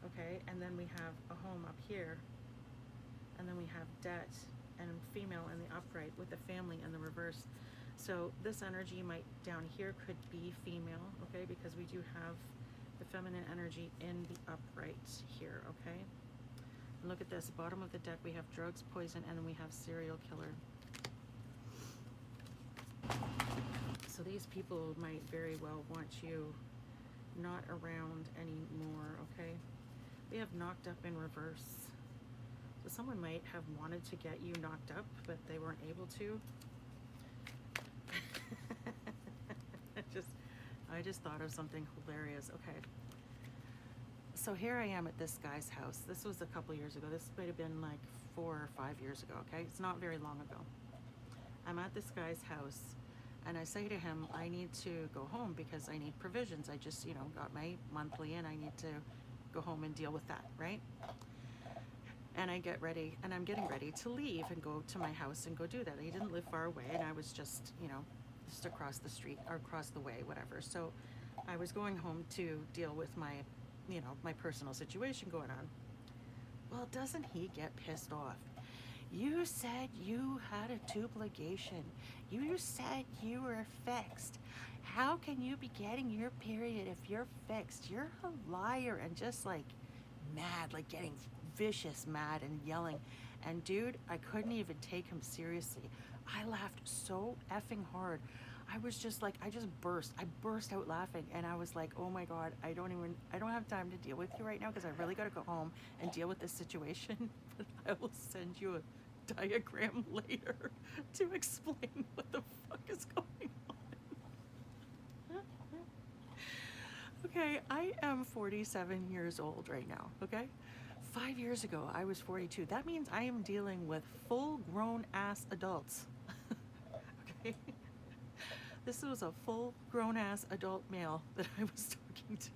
okay? And then we have a home up here. And then we have debt and female in the upright with the family in the reverse. So this energy might down here could be female, okay? Because we do have the feminine energy in the upright here, okay? And look at this, bottom of the deck, we have drugs, poison, and then we have serial killer. So these people might very well want you not around anymore, okay? We have knocked up in reverse. So someone might have wanted to get you knocked up, but they weren't able to. I just thought of something hilarious. Okay. So here I am at this guy's house. This was a couple years ago. This might have been like 4 or 5 years ago, okay? It's not very long ago. I'm at this guy's house and I say to him, I need to go home because I need provisions. I just, you know, got my monthly and I need to go home and deal with that, right? And I get ready and I'm getting ready to leave and go to my house and go do that. He didn't live far away and I was just, you know, just across the street or across the way, whatever. So I was going home to deal with my, you know, my personal situation going on. Well, doesn't he get pissed off? You said you had a tube ligation. You said you were fixed. How can you be getting your period if you're fixed? You're a liar, and just like mad, like getting vicious mad and yelling. And dude, I couldn't even take him seriously. I laughed so effing hard. I was just like, I burst out laughing, and I was like, oh my God, I don't have time to deal with you right now because I really got to go home and deal with this situation. But I will send you a diagram later to explain what the fuck is going on. Okay, I am 47 years old right now, okay? 5 years ago, I was 42. That means I am dealing with full grown ass adults. Okay? This was a full grown ass adult male that I was talking to,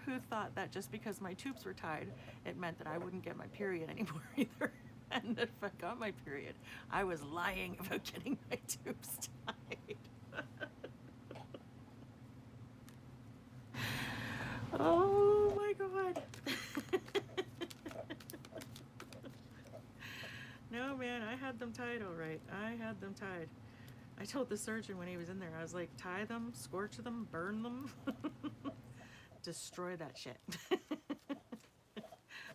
who thought that just because my tubes were tied, it meant that I wouldn't get my period anymore either. And that if I got my period, I was lying about getting my tubes tied. had them tied all right. I had them tied. I told the surgeon when he was in there, I was like, tie them, scorch them, burn them, destroy that shit.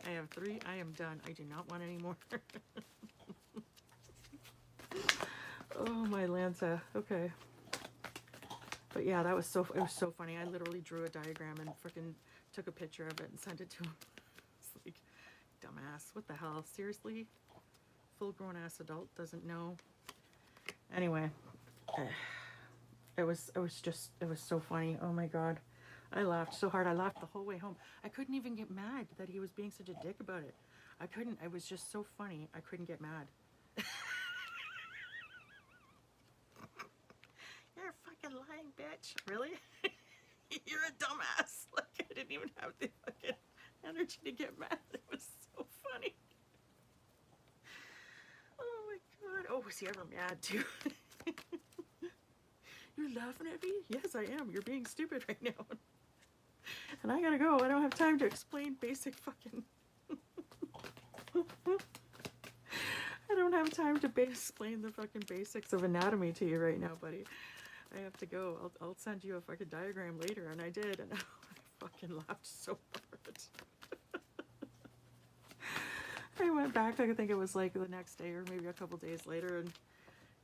I have 3. I am done. I do not want any more. Oh, my Lanta. Okay. But yeah, it was so funny. I literally drew a diagram and freaking took a picture of it and sent it to him. It's like, dumbass. What the hell? Seriously? Full-grown ass adult doesn't know. Anyway, it was so funny. Oh my God. I laughed so hard. I laughed the whole way home. I couldn't even get mad that he was being such a dick about it. I couldn't. It was just so funny. I couldn't get mad. You're a fucking lying bitch. Really? You're a dumbass. Like, I didn't even have the fucking energy to get mad. It was so funny. Oh my God. Oh, was he ever mad too? You're laughing at me? Yes, I am. You're being stupid right now. And I gotta go. I don't have time to explain basic fucking... I don't have time to explain the fucking basics of anatomy to you right now, buddy. I have to go. I'll send you a fucking diagram later, and I did, and I fucking laughed so hard. I went back, I think it was like the next day or maybe a couple days later, and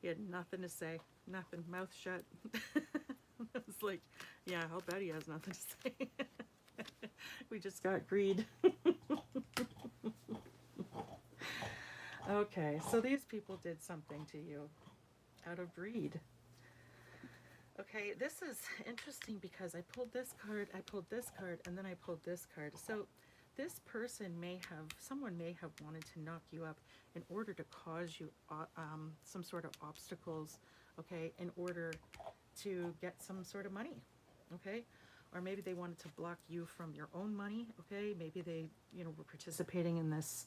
he had nothing to say. Nothing. Mouth shut. I was like, yeah, I'll bet he has nothing to say. We just got greed. Okay, so these people did something to you out of greed. Okay, this is interesting because I pulled this card, and then I pulled this card. So this person someone may have wanted to knock you up in order to cause you some sort of obstacles, okay, in order to get some sort of money, okay? Or maybe they wanted to block you from your own money, okay? Maybe they, were participating in this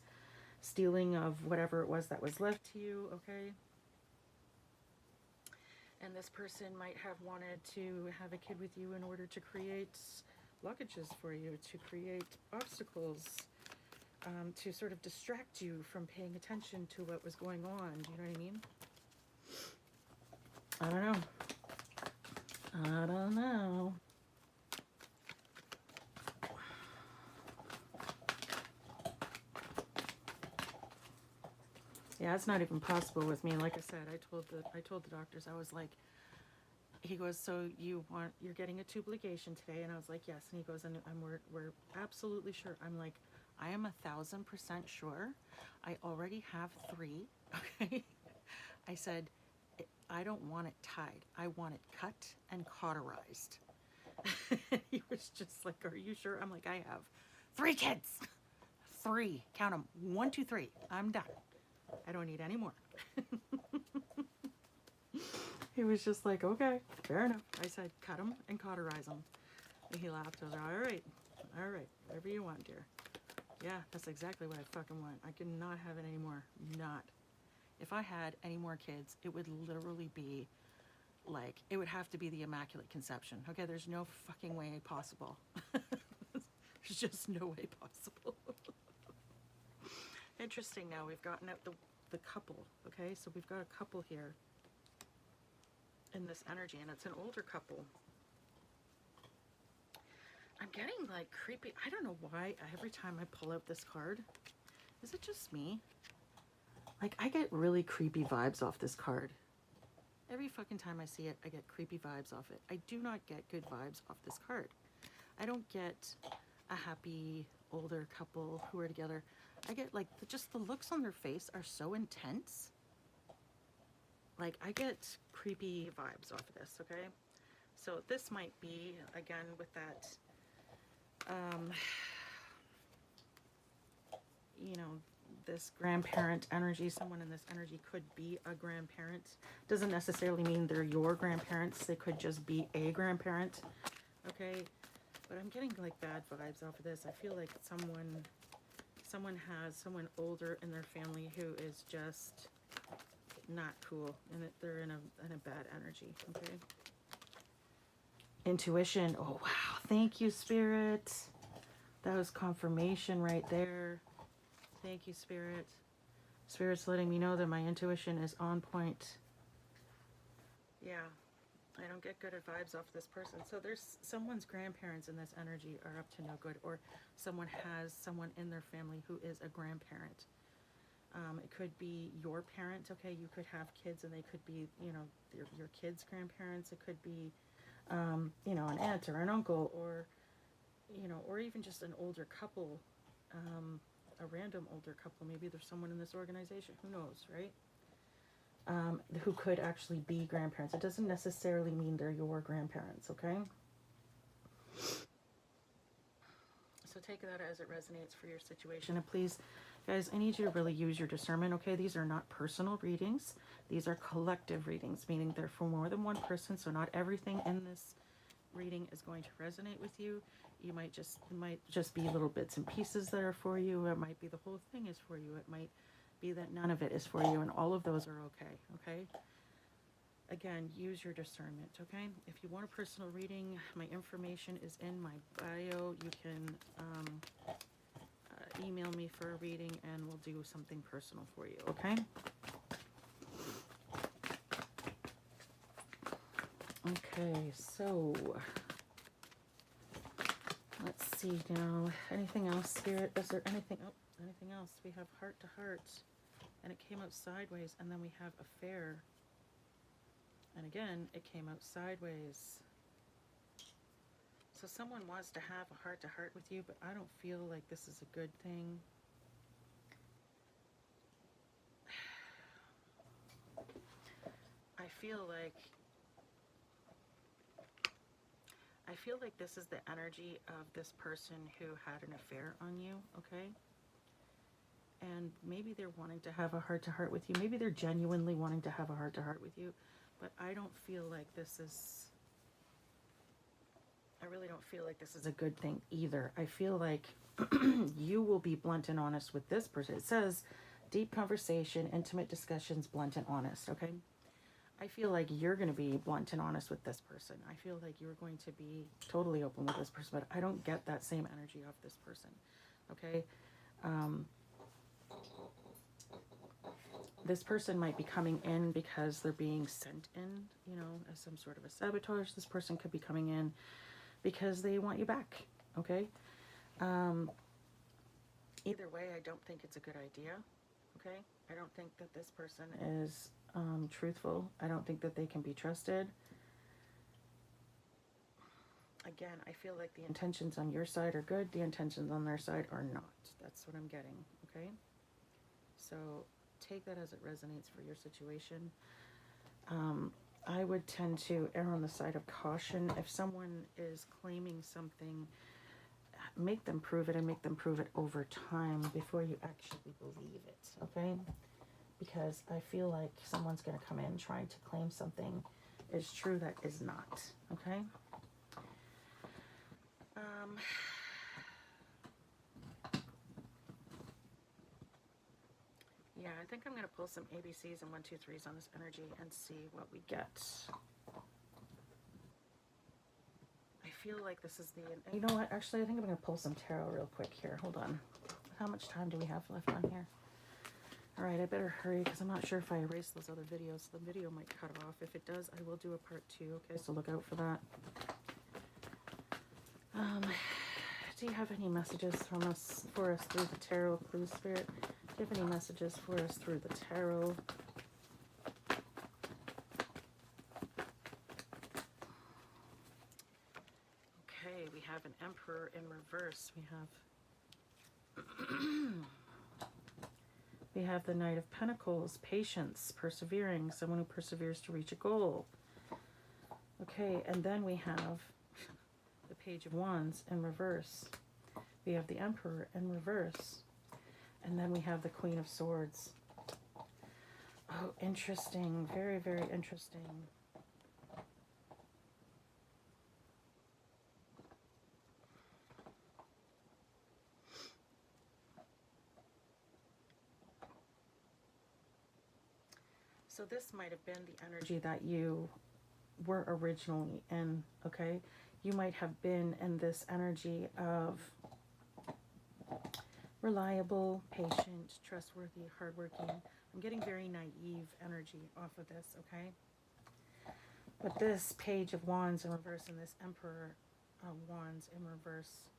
stealing of whatever it was that was left to you, okay? And this person might have wanted to have a kid with you in order to create blockages for you, to create obstacles, to sort of distract you from paying attention to what was going on. Do you know what I mean? I don't know. I don't know. Yeah, it's not even possible with me. Like I said, I told the doctors, I was like, he goes, so you're getting a tube ligation today? And I was like, yes. And he goes, and we're absolutely sure. I'm like, I am 1,000% sure. I already have 3. Okay. I said, I don't want it tied. I want it cut and cauterized. He was just like, are you sure? I'm like, I have 3 kids. 3. Count them. 1, 2, 3. I'm done. I don't need any more. He was just like, okay, fair enough. I said, cut them and cauterize them. And he laughed. I was like, all right, whatever you want, dear. Yeah, that's exactly what I fucking want. I cannot have it anymore. Not. If I had any more kids, it would literally be like, it would have to be the Immaculate Conception. Okay, there's no fucking way possible. There's just no way possible. Interesting. Now we've gotten at the couple. Okay, so we've got a couple here in this energy, and it's an older couple. I'm getting like creepy. I don't know why every time I pull out this card. Is it just me? Like, I get really creepy vibes off this card. Every fucking time I see it, I get creepy vibes off it. I do not get good vibes off this card. I don't get a happy older couple who are together. I get like just the looks on their face are so intense. Like, I get creepy vibes off of this, okay? So this might be, again, with that, this grandparent energy. Someone in this energy could be a grandparent. Doesn't necessarily mean they're your grandparents. They could just be a grandparent, okay? But I'm getting like bad vibes off of this. I feel like someone has someone older in their family who is just not cool, and that they're in a bad energy, okay? Intuition. Oh, wow. Thank you, Spirit. That was confirmation right there. Thank you, Spirit. Spirit's letting me know that my intuition is on point. Yeah, I don't get good vibes off this person. So there's someone's grandparents in this energy are up to no good, or someone has someone in their family who is a grandparent. It could be your parent, okay? You could have kids and they could be, you know, your kids' grandparents. It could be, you know, an aunt or an uncle, or, you know, or even just an older couple, a random older couple. Maybe there's someone in this organization, who knows, right? Who could actually be grandparents. It doesn't necessarily mean they're your grandparents, okay? So take that as it resonates for your situation. And please, guys, I need you to really use your discernment, okay? These are not personal readings. These are collective readings, meaning they're for more than one person, so not everything in this reading is going to resonate with you. It might just be little bits and pieces that are for you. It might be the whole thing is for you. It might be that none of it is for you, and all of those are okay, okay? Again, use your discernment, okay? If you want a personal reading, my information is in my bio. You can email me for a reading and we'll do something personal for you, okay? Okay, so let's see now. Anything else, Spirit? Is there anything else? We have heart to heart, and it came out sideways, and then we have affair. And again, it came out sideways. So someone wants to have a heart-to-heart with you, but I don't feel like this is a good thing. I feel like this is the energy of this person who had an affair on you, okay? And maybe they're wanting to have a heart-to-heart with you. Maybe they're genuinely wanting to have a heart-to-heart with you. But I don't feel like this is, I really don't feel like this is a good thing either. I feel like you will be blunt and honest with this person. It says deep conversation, intimate discussions, blunt and honest, okay? I feel like you're going to be blunt and honest with this person. I feel like you're going to be totally open with this person, but I don't get that same energy off this person, okay? This person might be coming in because they're being sent in, you know, as some sort of a sabotage. This person could be coming in because they want you back, okay? Either way, I don't think it's a good idea, okay? I don't think that this person is truthful. I don't think that they can be trusted. Again, I feel like the intentions on your side are good. The intentions on their side are not. That's what I'm getting, okay? So take that as it resonates for your situation. I would tend to err on the side of caution. If someone is claiming something, make them prove it, and make them prove it over time before you actually believe it, okay? Because I feel like someone's going to come in trying to claim something is true that is not, okay? Yeah, I think I'm going to pull some ABCs and 1, 2, 3s on this energy and see what we get. I feel like this is the... You know what? Actually, I think I'm going to pull some tarot real quick here. Hold on. How much time do we have left on here? All right, I better hurry because I'm not sure if I erase those other videos. The video might cut off. If it does, I will do a part 2. Okay, so look out for that. Do you have any messages for us through the tarot, please, Spirit? Do you have any messages for us through the tarot? Okay, we have an Emperor in reverse. We have the Knight of Pentacles, patience, persevering, someone who perseveres to reach a goal. Okay, and then we have the Page of Wands in reverse. We have the Emperor in reverse. And then we have the Queen of Swords. Oh, interesting. Very, very interesting. So this might have been the energy that you were originally in, okay? You might have been in this energy of reliable, patient, trustworthy, hardworking. I'm getting very naive energy off of this, okay? But this Page of Wands in reverse and this Emperor Wands in reverse,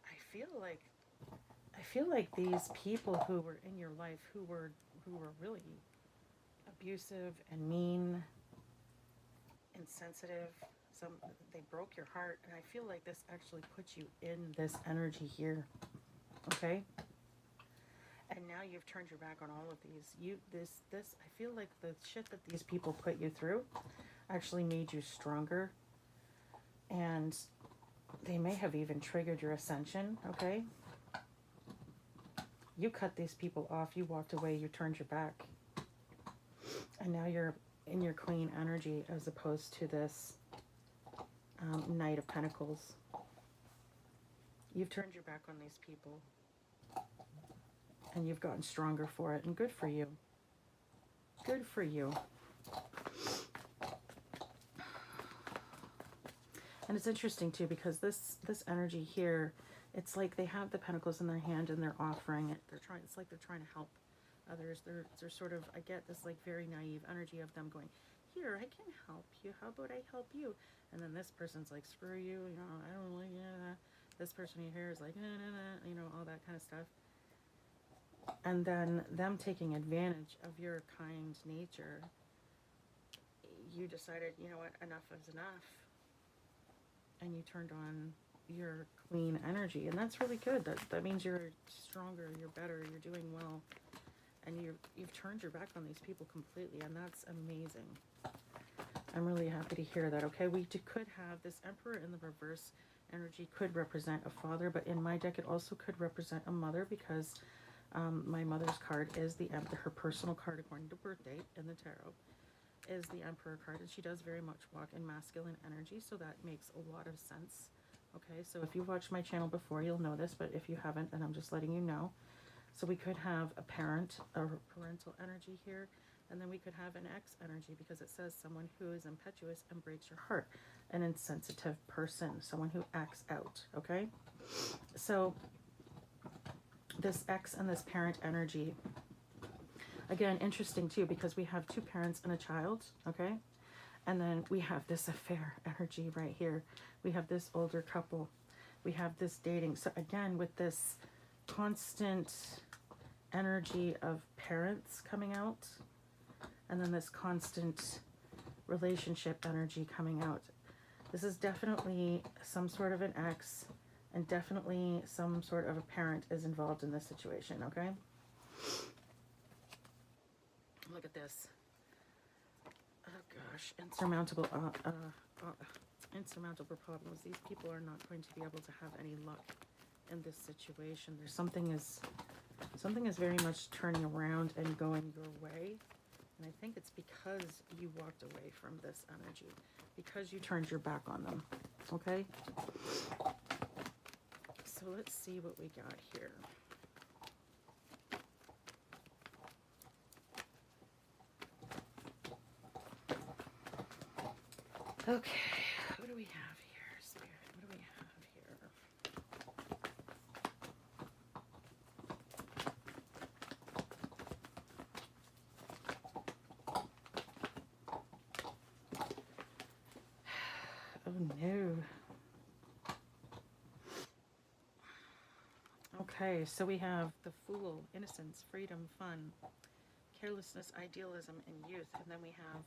I feel like these people who were in your life who were really abusive and mean, insensitive, they broke your heart, and I feel like this actually puts you in this energy here. Okay? And now you've turned your back on all of these. I feel like the shit that these people put you through actually made you stronger. And they may have even triggered your ascension, okay? You cut these people off, you walked away, you turned your back. And now you're in your Queen energy as opposed to this Knight of Pentacles. You've turned your back on these people. And you've gotten stronger for it. And good for you. Good for you. And it's interesting too, because this energy here, it's like they have the pentacles in their hand and they're offering it. It's like they're trying to help others. They're sort of, I get this like very naive energy of them going, here, I can help you. How about I help you? And then this person's like, screw you. You know, I don't really, this person here is like, you know, all that kind of stuff. And then them taking advantage of your kind nature, you decided, you know what, enough is enough. And you turned on your Queen energy. And that's really good. That means you're stronger, you're better, you're doing well. And you've turned your back on these people completely. And that's amazing. I'm really happy to hear that. Okay, we could have this Emperor in the reverse energy could represent a father. But in my deck, it also could represent a mother, because my mother's card is her personal card according to birth date in the tarot is the Emperor card, and she does very much walk in masculine energy, so that makes a lot of sense. Okay, so if you've watched my channel before, you'll know this, but if you haven't, then I'm just letting you know. So we could have a parental energy here, and then we could have an ex energy, because it says someone who is impetuous and breaks your heart, an insensitive person, someone who acts out. Okay, so this ex and this parent energy, again, interesting too, because we have two parents and a child, okay? And then we have this affair energy right here. We have this older couple. We have this dating. So again, with this constant energy of parents coming out, and then this constant relationship energy coming out. This is definitely some sort of an ex, and definitely some sort of a parent is involved in this situation, okay? Look at this. Oh gosh, insurmountable problems. These people are not going to be able to have any luck in this situation. There's something is very much turning around and going your way. And I think it's because you walked away from this energy, because you turned your back on them. Okay? So let's see what we got here. Okay, what do we have here, Spirit? What do we have here? Oh no. Okay, so we have the Fool, innocence, freedom, fun, carelessness, idealism, and youth. And then we have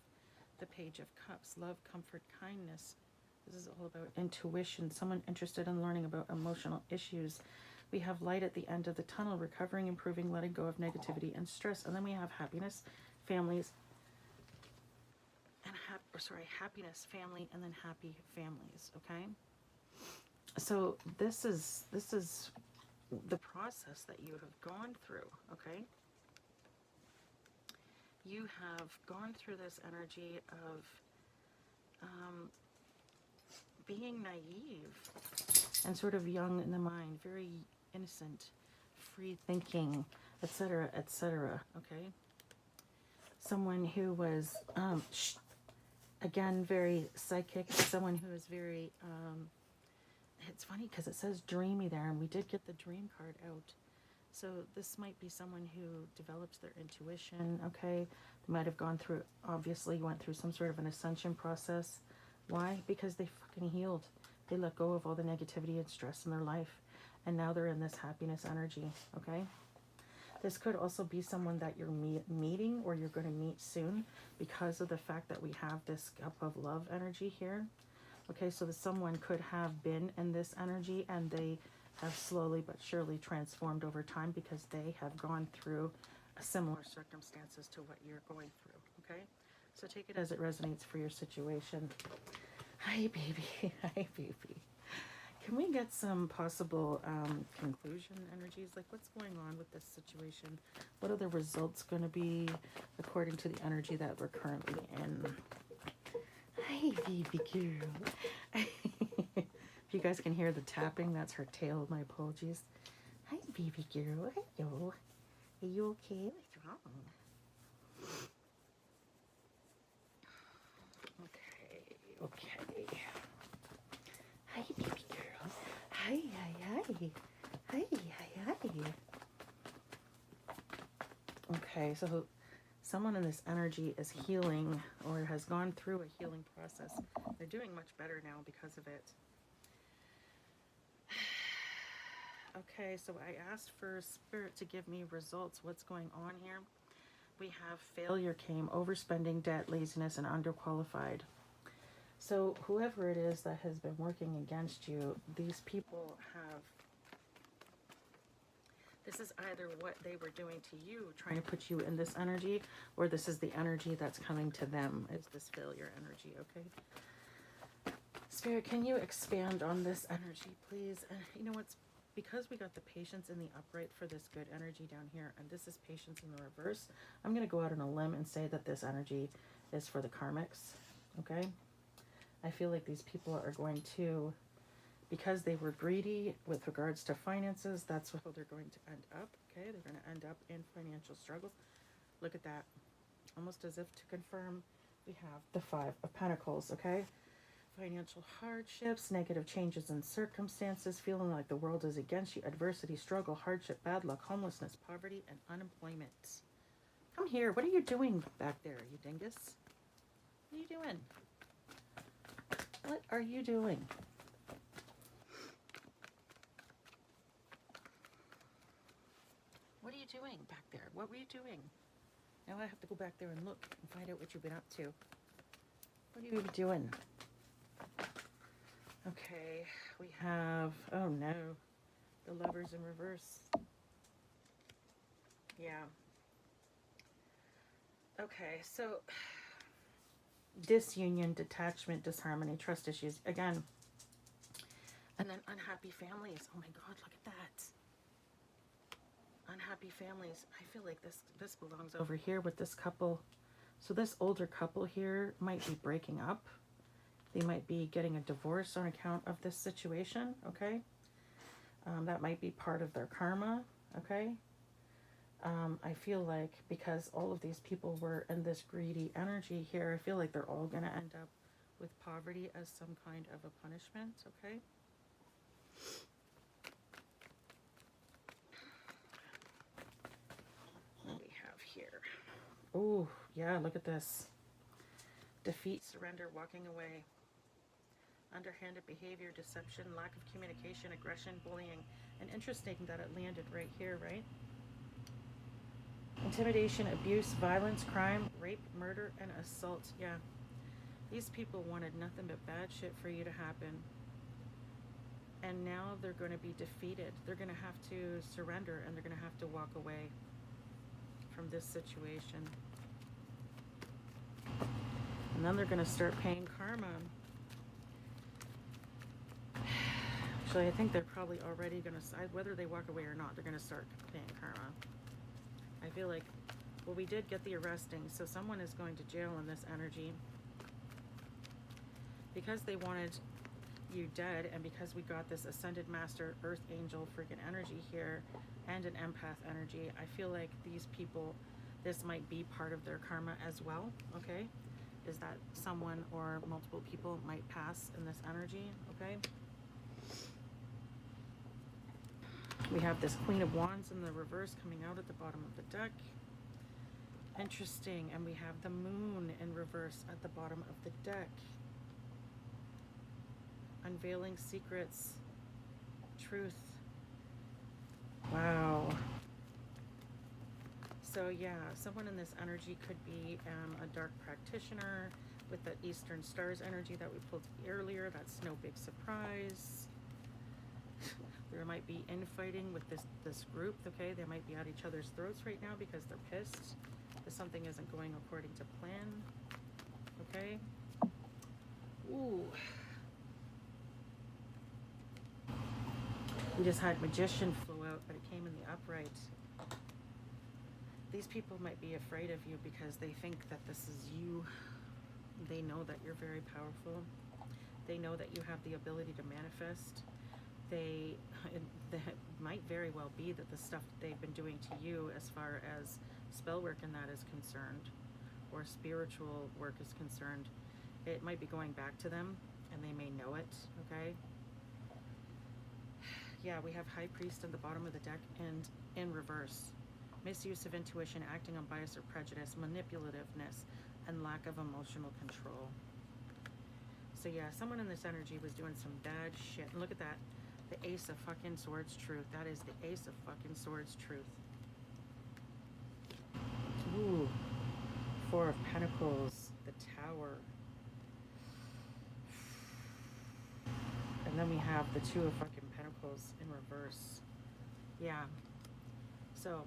the Page of Cups, love, comfort, kindness. This is all about intuition, someone interested in learning about emotional issues. We have light at the end of the tunnel, recovering, improving, letting go of negativity and stress. And then we have happiness, families, and happiness, family, and then happy families, okay? So this is the process that you have gone through, okay? You have gone through this energy of being naive and sort of young in the mind, very innocent, free thinking, etc., etc., okay? Someone who was, again, very psychic, someone who is very, it's funny because it says dreamy there, and we did get the dream card out. So this might be someone who develops their intuition, okay? They might have gone through, obviously went through some sort of an ascension process. Why? Because they fucking healed. They let go of all the negativity and stress in their life. And now they're in this happiness energy, okay? This could also be someone that you're meeting or you're going to meet soon because of the fact that we have this cup of love energy here. Okay, so someone could have been in this energy and they have slowly but surely transformed over time because they have gone through similar circumstances to what you're going through, okay? So take it as it resonates for your situation. Hi, baby. Hi, baby. Can we get some possible conclusion energies? Like, what's going on with this situation? What are the results going to be according to the energy that we're currently in? Hi, baby girl. If you guys can hear the tapping, that's her tail. My apologies. Hi, baby girl. Hello. Are you okay? What's wrong? Okay. Hi, baby girl. Hi, hi, hi. Hi, hi, hi. Okay, so someone in this energy is healing or has gone through a healing process. They're doing much better now because of it. Okay, so I asked for Spirit to give me results. What's going on here? We have failure came, overspending, debt, laziness, and underqualified. So whoever it is that has been working against you, these people have, this is either what they were doing to you, trying to put you in this energy, or this is the energy that's coming to them, is this failure energy, okay? Spirit, can you expand on this energy, please? And you know what's, because we got the patience in the upright for this good energy down here, and this is patience in the reverse, I'm going to go out on a limb and say that this energy is for the karmics, okay? I feel like these people are going to, because they were greedy with regards to finances, that's how they're going to end up, okay? They're going to end up in financial struggles. Look at that. Almost as if to confirm, we have the Five of Pentacles, okay? Financial hardships, negative changes in circumstances, feeling like the world is against you, adversity, struggle, hardship, bad luck, homelessness, poverty, and unemployment. Come here. What are you doing back there, you dingus? What are you doing? What are you doing? What are you doing back there? What were you doing? Now I have to go back there and look and find out what you've been up to. What are you doing? Okay, we have, oh no, the Lovers in reverse. Yeah. Okay, so disunion, detachment, disharmony, trust issues, again. And then unhappy families. Oh my God, look at that. Unhappy families. I feel like this belongs over here with this couple. So this older couple here might be breaking up. They might be getting a divorce on account of this situation, okay? That might be part of their karma, okay? I feel like because all of these people were in this greedy energy here, I feel like they're all going to end up with poverty as some kind of a punishment, okay? What do we have here? Oh, yeah, look at this. Defeat, surrender, walking away. Underhanded behavior, deception, lack of communication, aggression, bullying. And interesting that it landed right here, right? Intimidation, abuse, violence, crime, rape, murder, and assault. Yeah. These people wanted nothing but bad shit for you to happen. And now they're going to be defeated. They're going to have to surrender and they're going to have to walk away from this situation. And then they're going to start paying karma. Actually, I think they're probably already going to, whether they walk away or not, they're going to start paying karma. I feel like, well, we did get the arresting, so someone is going to jail in this energy. Because they wanted you dead, and because we got this Ascended Master, Earth Angel freaking energy here, and an empath energy, I feel like these people, this might be part of their karma as well, okay? Is that someone or multiple people might pass in this energy, okay? We have this Queen of Wands in the reverse coming out at the bottom of the deck. Interesting. And we have the Moon in reverse at the bottom of the deck. Unveiling secrets. Truth. Wow. So yeah, someone in this energy could be a dark practitioner with the Eastern Stars energy that we pulled earlier. That's no big surprise. There might be infighting with this group, okay? They might be at each other's throats right now because they're pissed that something isn't going according to plan, okay? Ooh. We just had Magician flow out, but it came in the upright. These people might be afraid of you because they think that this is you. They know that you're very powerful. They know that you have the ability to manifest. It might very well be that the stuff they've been doing to you as far as spell work and that is concerned, or spiritual work is concerned, it might be going back to them and they may know it, okay? Yeah, we have High Priest at the bottom of the deck and in reverse. Misuse of intuition, acting on bias or prejudice, manipulativeness, and lack of emotional control. So yeah, someone in this energy was doing some bad shit. And look at that. The Ace of fucking Swords truth. That is the Ace of fucking Swords truth. Ooh. Four of Pentacles. The Tower. And then we have the Two of fucking Pentacles in reverse. Yeah. So,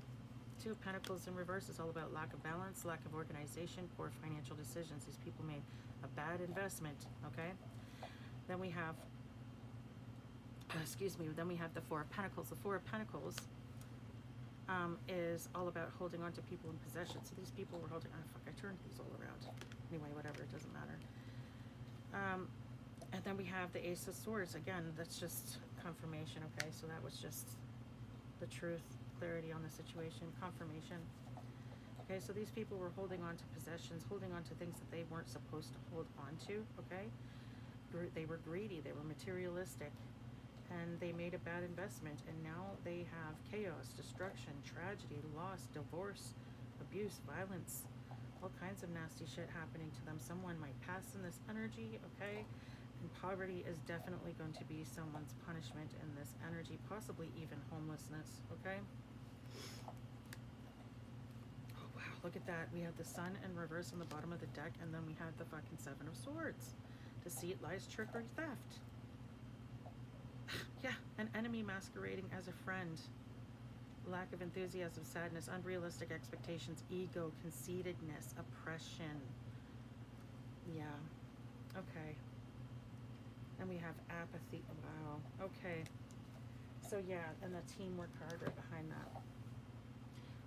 Two of Pentacles in reverse is all about lack of balance, lack of organization, poor financial decisions. These people made a bad investment, okay? Then we have, then we have the Four of Pentacles. The Four of Pentacles is all about holding on to people in possession. So these people were holding, oh fuck, I turned these all around. Anyway, whatever, it doesn't matter. And then we have the Ace of Swords. Again, that's just confirmation, okay? So that was just the truth, clarity on the situation, confirmation. Okay, so these people were holding on to possessions, holding on to things that they weren't supposed to hold on to, okay? They were greedy, they were materialistic, and they made a bad investment, and now they have chaos, destruction, tragedy, loss, divorce, abuse, violence, all kinds of nasty shit happening to them. Someone might pass in this energy, okay? And poverty is definitely going to be someone's punishment in this energy, possibly even homelessness, okay? Oh, wow, look at that. We have the Sun in reverse on the bottom of the deck, and then we have the fucking Seven of Swords. Deceit, lies, trickery, theft. Yeah, an enemy masquerading as a friend. Lack of enthusiasm, sadness, unrealistic expectations, ego, conceitedness, oppression. Yeah, okay. And we have apathy. Wow, okay. So yeah, and the teamwork card right behind that.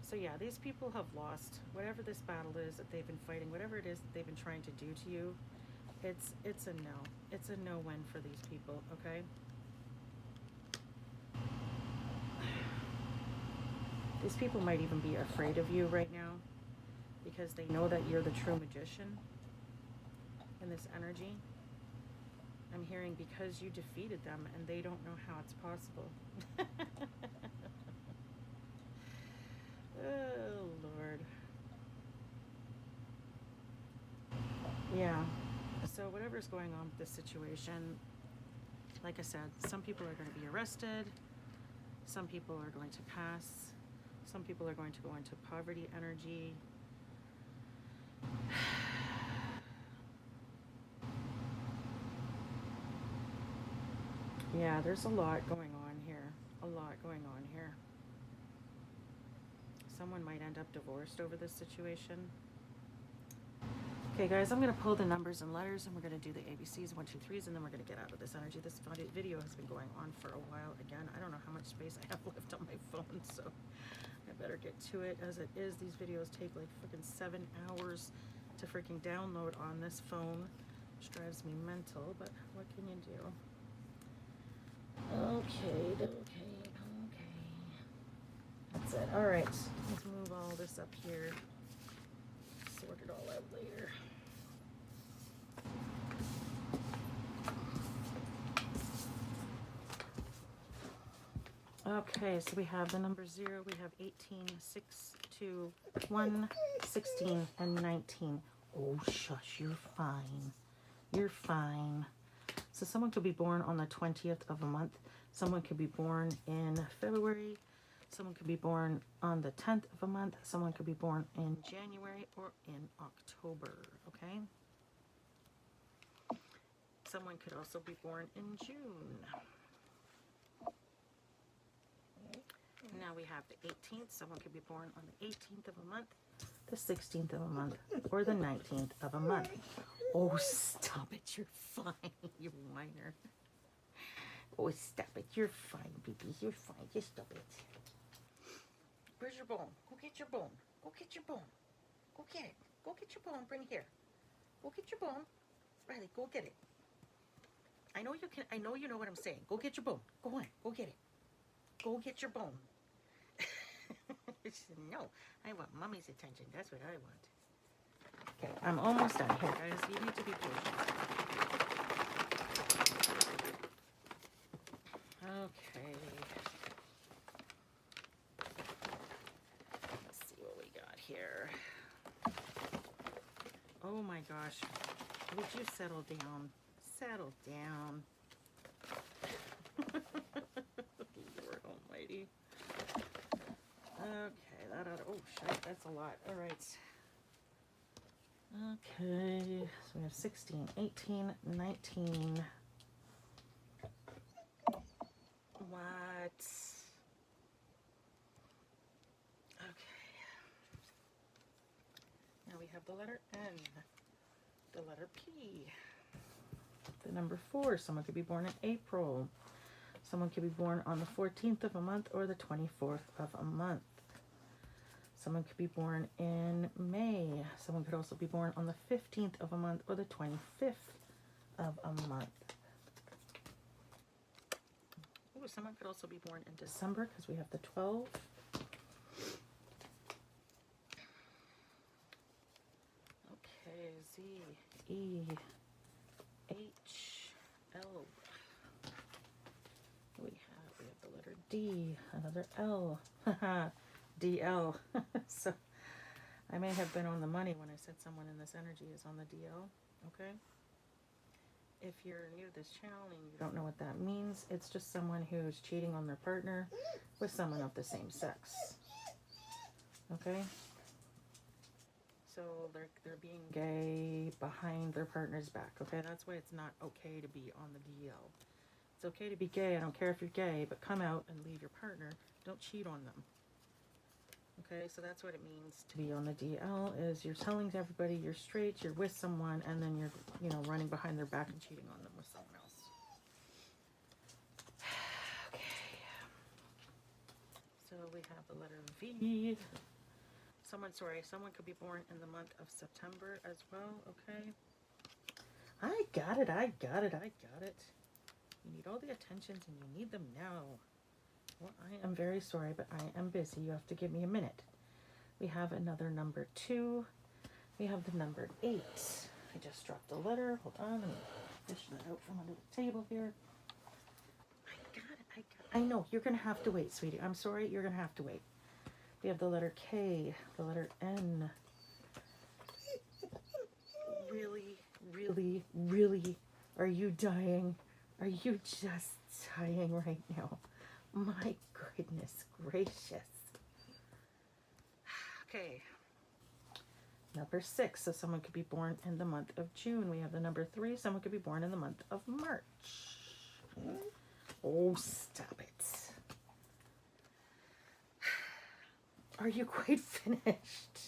So yeah, these people have lost. Whatever this battle is that they've been fighting, whatever it is that they've been trying to do to you, it's a no. It's a no-win for these people, okay? These people might even be afraid of you right now because they know that you're the true magician in this energy. I'm hearing because you defeated them and they don't know how it's possible. Oh, Lord. Yeah. So whatever's going on with this situation, like I said, some people are going to be arrested. Some people are going to pass. Some people are going to go into poverty energy. Yeah, there's a lot going on here. A lot going on here. Someone might end up divorced over this situation. Okay, guys, I'm going to pull the numbers and letters, and we're going to do the ABCs, 1, 2, 3s, and then we're going to get out of this energy. This video has been going on for a while. Again, I don't know how much space I have left on my phone, so I better get to it. As it is, these videos take like freaking 7 hours to freaking download on this phone, which drives me mental, but what can you do? Okay. That's it. All right, let's move all this up here. Sort it all out later. Okay, so we have the number 0, we have 18, 6, 2, 1, 16, and 19. Oh, shush, you're fine. You're fine. So someone could be born on the 20th of a month. Someone could be born in February. Someone could be born on the 10th of a month. Someone could be born in January or in October, okay? Someone could also be born in June. Now we have the 18th. Someone could be born on the 18th of a month, the 16th of a month, or the 19th of a month. Oh, stop it. You're fine, you whiner. Oh, stop it. You're fine, baby. You're fine. Just stop it. Where's your bone? Go get your bone. Go get your bone. Go get it. Go get your bone. Bring it here. Go get your bone. Riley, go get it. I know you can. I know you know what I'm saying. Go get your bone. Go on. Go get it. Go get your bone. She said, no, I want mommy's attention. That's what I want. Okay, I'm almost done here, guys. You need to be patient. Okay. Let's see what we got here. Oh my gosh. Would you settle down? Settle down. Lord almighty. Okay, that ought to, oh shit, that's a lot. All right. Okay, so we have 16, 18, 19. What? Okay. Now we have the letter N, the letter P, the number 4. Someone could be born in April. Someone could be born on the 14th of a month or the 24th of a month. Someone could be born in May. Someone could also be born on the 15th of a month or the 25th of a month. Ooh, someone could also be born in December because we have the 12. Okay, Z, E, H, L. We have the letter D, another L. Haha. DL. So I may have been on the money when I said someone in this energy is on the DL. Okay. If you're new to this channel and you don't know what that means, it's just someone who's cheating on their partner with someone of the same sex. Okay. So they're being gay behind their partner's back. Okay. That's why it's not okay to be on the DL. It's okay to be gay. I don't care if you're gay, but come out and leave your partner. Don't cheat on them. Okay, so that's what it means to be on the DL, is you're telling everybody you're straight, you're with someone, and then you're, running behind their back and cheating on them with someone else. Okay. So we have the letter V. Someone could be born in the month of September as well, okay? I got it. You need all the attentions and you need them now. Well, I am very sorry, but I am busy. You have to give me a minute. We have another number 2. We have the number 8. I just dropped a letter. Hold on. Let me fish that out from under the table here. I got it. I know. You're going to have to wait, sweetie. I'm sorry. You're going to have to wait. We have the letter K, the letter N. Really, really, really, are you dying? Are you just dying right now? My goodness gracious. Okay. Number 6. So someone could be born in the month of June. We have the number 3. Someone could be born in the month of March. Oh, stop it. Are you quite finished?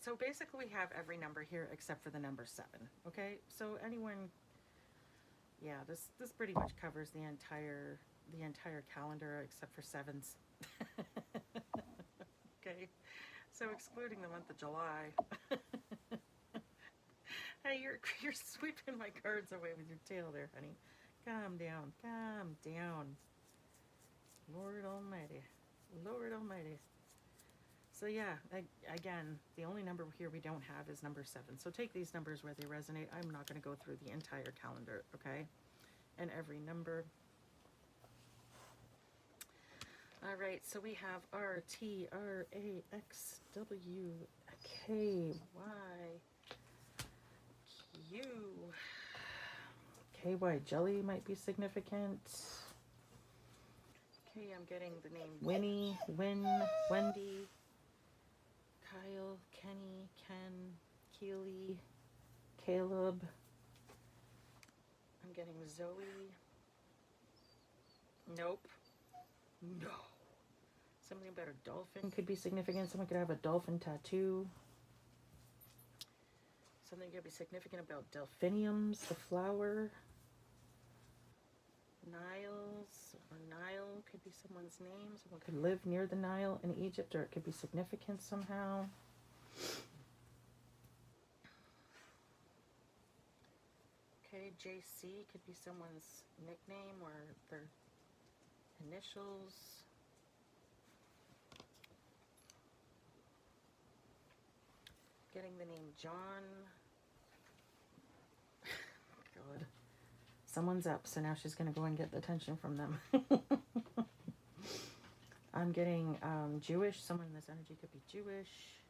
So basically we have every number here except for the number 7. Okay? So anyone... Yeah, this pretty much covers the entire calendar except for 7s. Okay, so excluding the month of July. Hey, you're sweeping my cards away with your tail there, honey. Calm down, calm down. Lord Almighty, Lord Almighty. So yeah, again, the only number here we don't have is number 7. So take these numbers where they resonate. I'm not going to go through the entire calendar, okay? And every number. All right, so we have RTRAXWKYQ. KY jelly might be significant. Okay, I'm getting the name Winnie, Win, Wendy, Kyle, Kenny, Ken, Keely, Caleb. I'm getting Zoe. Nope. No. Something about a dolphin could be significant. Someone could have a dolphin tattoo. Something could be significant about delphiniums, the flower. Niles or Nile could be someone's name. Someone could live near the Nile in Egypt, or it could be significant somehow. Okay, JC could be someone's nickname or their initials. Getting the name John. God. Someone's up, so now she's going to go and get the attention from them. I'm getting Jewish. Someone in this energy could be Jewish.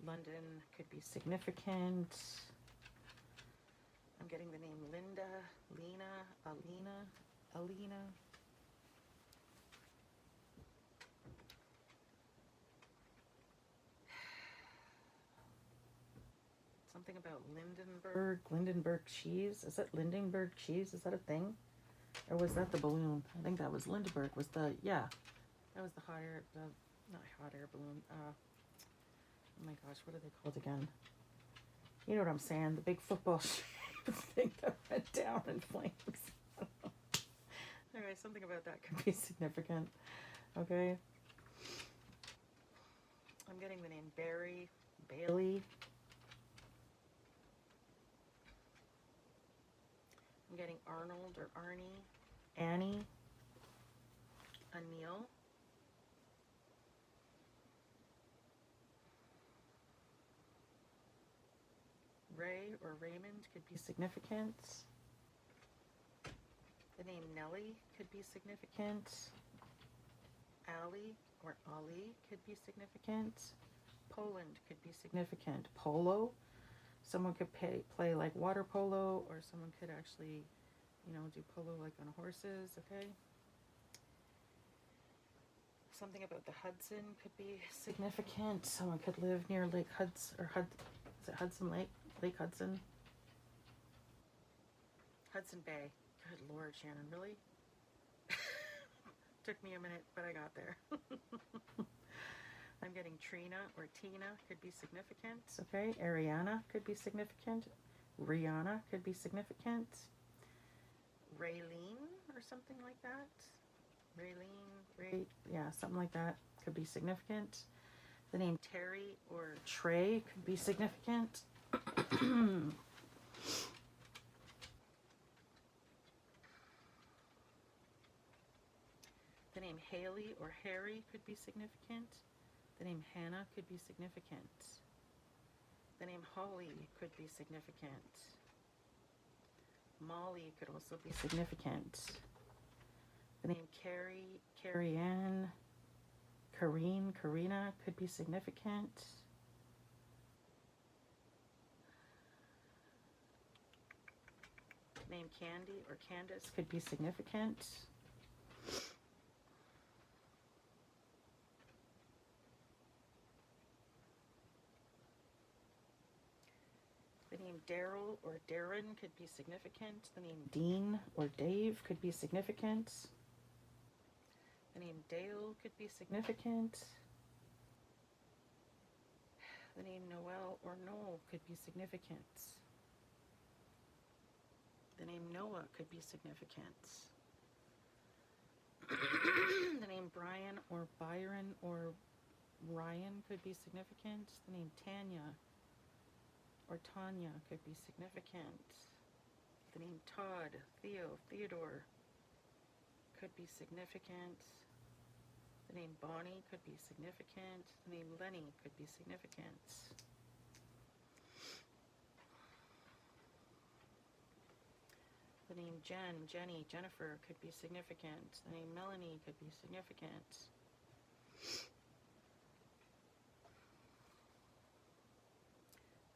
London could be significant. I'm getting the name Linda, Lena, Alina. Something about Lindenberg cheese. Is that Lindenberg cheese? Is that a thing? Or was that the balloon? I think that was Lindenberg. That was the hot air, not hot air balloon. Oh my gosh, what are they called again? You know what I'm saying? The big football thing that went down in flames. Anyway, something about that could be significant. Okay. I'm getting the name Barry, Bailey. I'm getting Arnold or Arnie, Annie, Anil. Ray or Raymond could be significant. The name Nellie could be significant. Ali or Ali could be significant. Poland could be significant. Polo. Someone could play like water polo, or someone could actually, do polo like on horses, okay? Something about the Hudson could be significant. Someone could live near Lake Hudson, is it Hudson Lake? Lake Hudson? Hudson Bay. Good Lord, Shannon, really? Took me a minute, but I got there. I'm getting Trina or Tina could be significant, okay? Ariana could be significant. Rihanna could be significant. Raylene or something like that. Something like that could be significant. The name Terry or Trey could be significant. The name Haley or Harry could be significant. The name Hannah could be significant. The name Holly could be significant. Molly could also be significant. The name Carrie Ann, Karina could be significant. The name Candy or Candace could be significant. The name Daryl or Darren could be significant. The name Dean or Dave could be significant. The name Dale could be significant. The name Noel or Noel could be significant. The name Noah could be significant. The name Brian or Byron or Ryan could be significant. The name Tanya or Tanya could be significant. The name Todd, Theo, Theodore could be significant. The name Bonnie could be significant. The name Lenny could be significant. The The name Jen, Jenny, Jennifer could be significant. The name Melanie could be significant.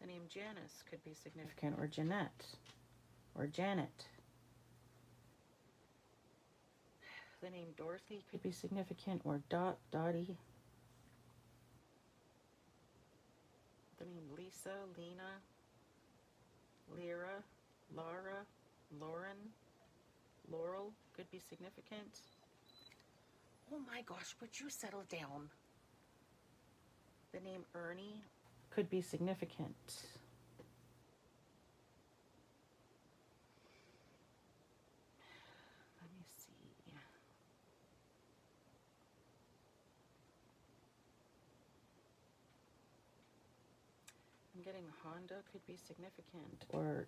The name Janice could be significant, or Jeanette, or Janet. The name Dorothy could be significant, or Dottie. The name Lisa, Lena, Lyra, Laura, Lauren, Laurel could be significant. Oh my gosh, would you settle down? The name Ernie could be significant. Let me see. I'm getting Honda could be significant, or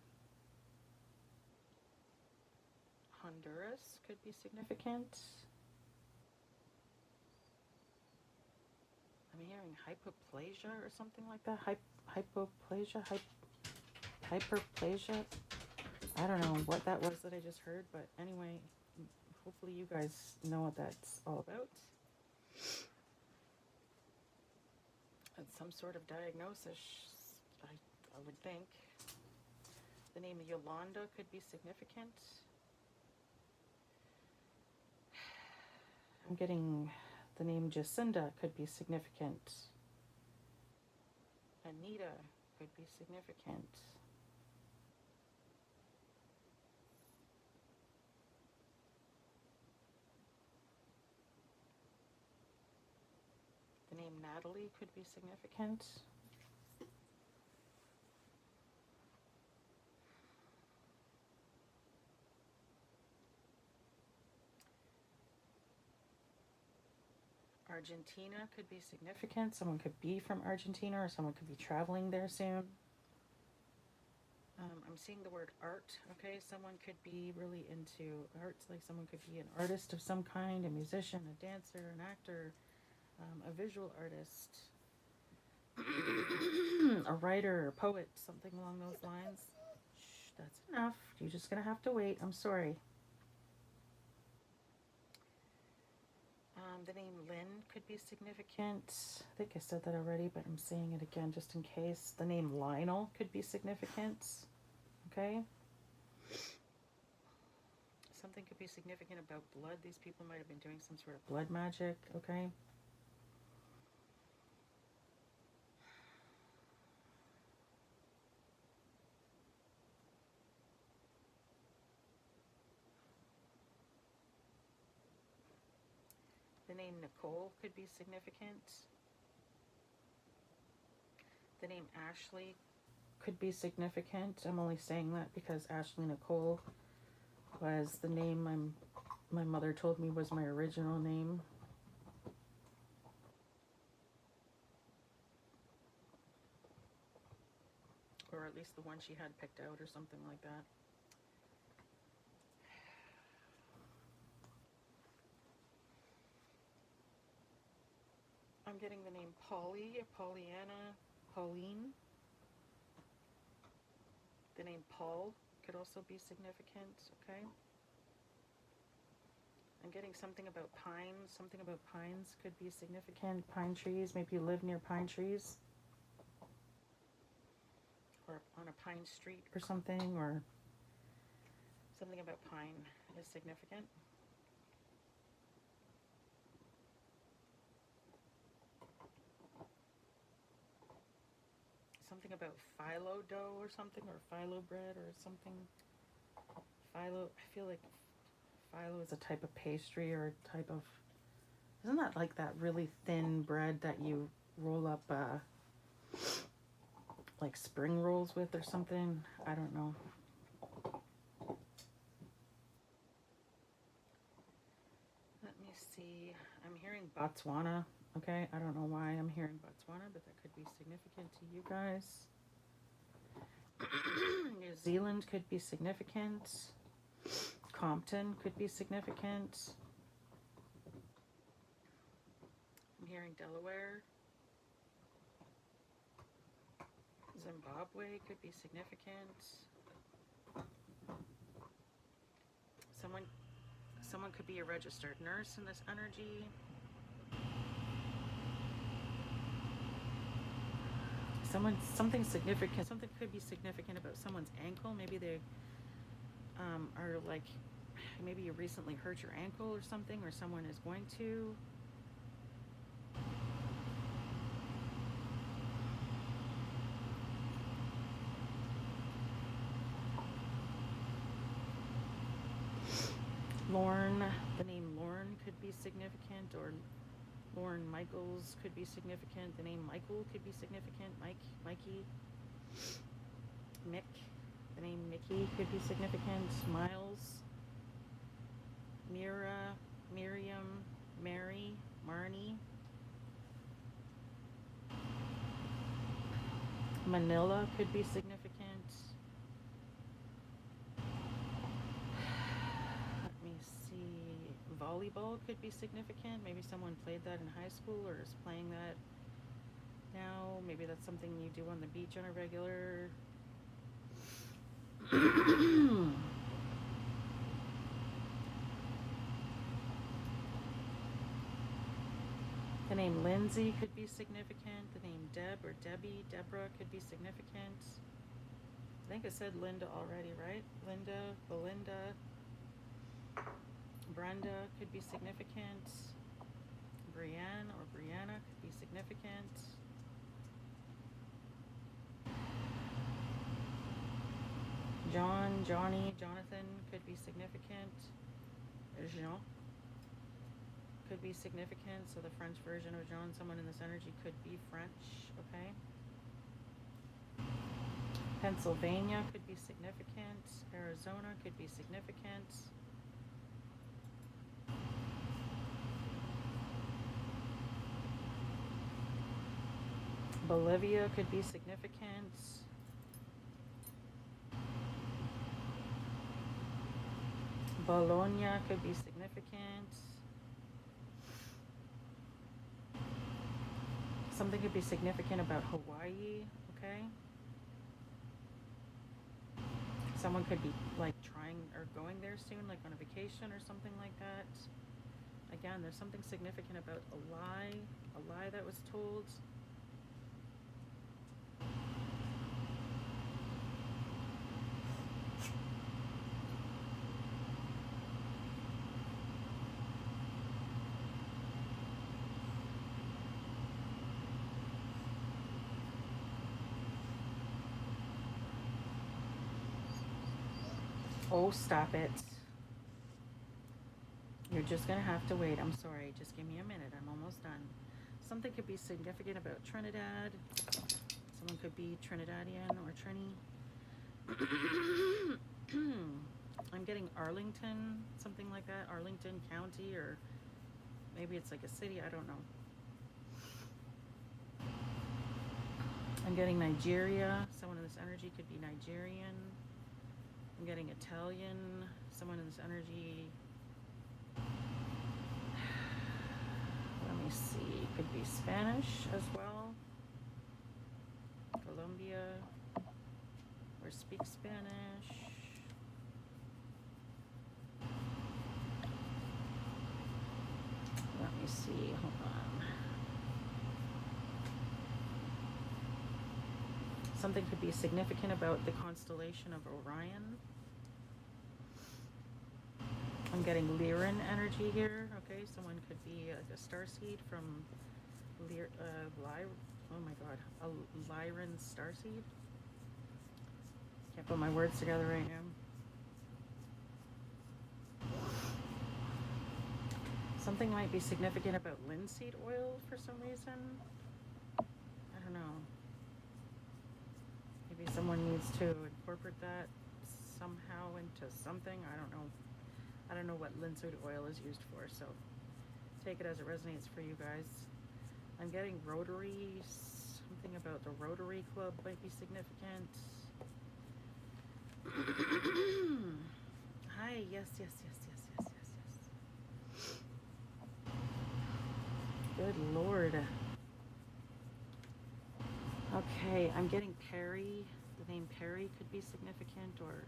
Honduras could be significant. I'm hearing hypoplasia or something like that. Hypoplasia, hyperplasia. I don't know what that was that I just heard, but anyway, hopefully you guys know what that's all about. It's some sort of diagnosis, I would think. The name Yolanda could be significant. I'm getting the name Jacinda could be significant. Anita could be significant. The name Natalie could be significant. Argentina could be significant. Someone could be from Argentina, or someone could be traveling there soon. I'm seeing the word art, okay? Someone could be really into arts, like someone could be an artist of some kind, a musician, a dancer, an actor, a visual artist, a writer, a poet, something along those lines. Shh, that's enough. You're just gonna have to wait. I'm sorry. The name Lynn could be significant. I think I said that already, but I'm saying it again just in case. The name Lionel could be significant. Okay? Something could be significant about blood. These people might have been doing some sort of blood magic. Okay? The name Nicole could be significant. The name Ashley could be significant. I'm only saying that because Ashley Nicole was the name my mother told me was my original name. Or at least the one she had picked out or something like that. I'm getting the name Polly, Pollyanna, Pauline. The name Paul could also be significant, okay? I'm getting something about pines. Something about pines could be significant. Pine trees, maybe you live near pine trees. Or on a pine street or something, or something about pine is significant. Something about phyllo dough or something, or phyllo bread or something. Phyllo, I feel like phyllo is a type of pastry or a type of, isn't that like that really thin bread that you roll up like spring rolls with or something? I don't know. Let me see. I'm hearing Botswana. Okay, I don't know why I'm hearing Botswana, but that could be significant to you guys. New Zealand could be significant. Compton could be significant. I'm hearing Delaware. Zimbabwe could be significant. Someone could be a registered nurse in this energy. Something significant. Something could be significant about someone's ankle. Maybe they are like, maybe you recently hurt your ankle or something, or someone is going to. Lorne, the name Lorne could be significant, or Lorne Michaels could be significant. The name Michael could be significant. Mikey. Mick, the name Mickey could be significant. Miles. Mira, Miriam, Mary, Marnie. Manila could be significant. Let me see. Volleyball could be significant. Maybe someone played that in high school or is playing that now. Maybe that's something you do on the beach on a regular. The name Lindsay could be significant. The name Deb or Debbie, Deborah could be significant. I think I said Linda already, right? Linda, Belinda, Brenda could be significant. Brienne or Brianna could be significant. John, Johnny, Jonathan could be significant. Jean could be significant. So the French version of Jean, someone in this energy could be French, okay? Pennsylvania could be significant. Arizona could be significant. Bolivia could be significant. Bologna could be significant. Something could be significant about Hawaii, okay? Someone could be like trying or going there soon, like on a vacation or something like that. Again, there's something significant about a lie that was told. Oh, stop it. You're just going to have to wait. I'm sorry. Just give me a minute. I'm almost done. Something could be significant about Trinidad. Someone could be Trinidadian or Trini. I'm getting Arlington, something like that. Arlington County, or maybe it's like a city. I don't know. I'm getting Nigeria. Someone in this energy could be Nigerian. I'm getting Italian. Someone in this energy. Let me see. Could be Spanish as well. Colombia. Or speak Spanish. Let me see. Hold on. Something could be significant about the constellation of Orion. I'm getting Lyran energy here. Okay, someone could be like a starseed from oh my god, a Lyran starseed. Can't put my words together right now. Something might be significant about linseed oil for some reason. I don't know. Maybe someone needs to incorporate that somehow into something. I don't know. I don't know what linseed oil is used for, so take it as it resonates for you guys. I'm getting Rotary. Something about the Rotary Club might be significant. Hi, yes. Good Lord. Okay, I'm getting Perry. The name Perry could be significant, or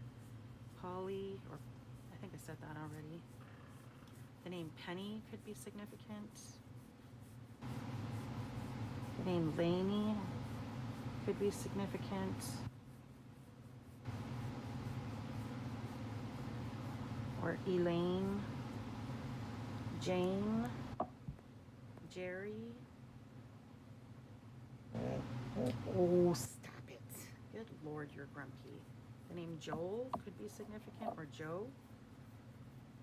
Polly, or I think I said that already. The name Penny could be significant. The name Lainey could be significant. Or Elaine, Jane, Jerry. Oh, stop it. Good Lord, you're grumpy. The name Joel could be significant, or Joe,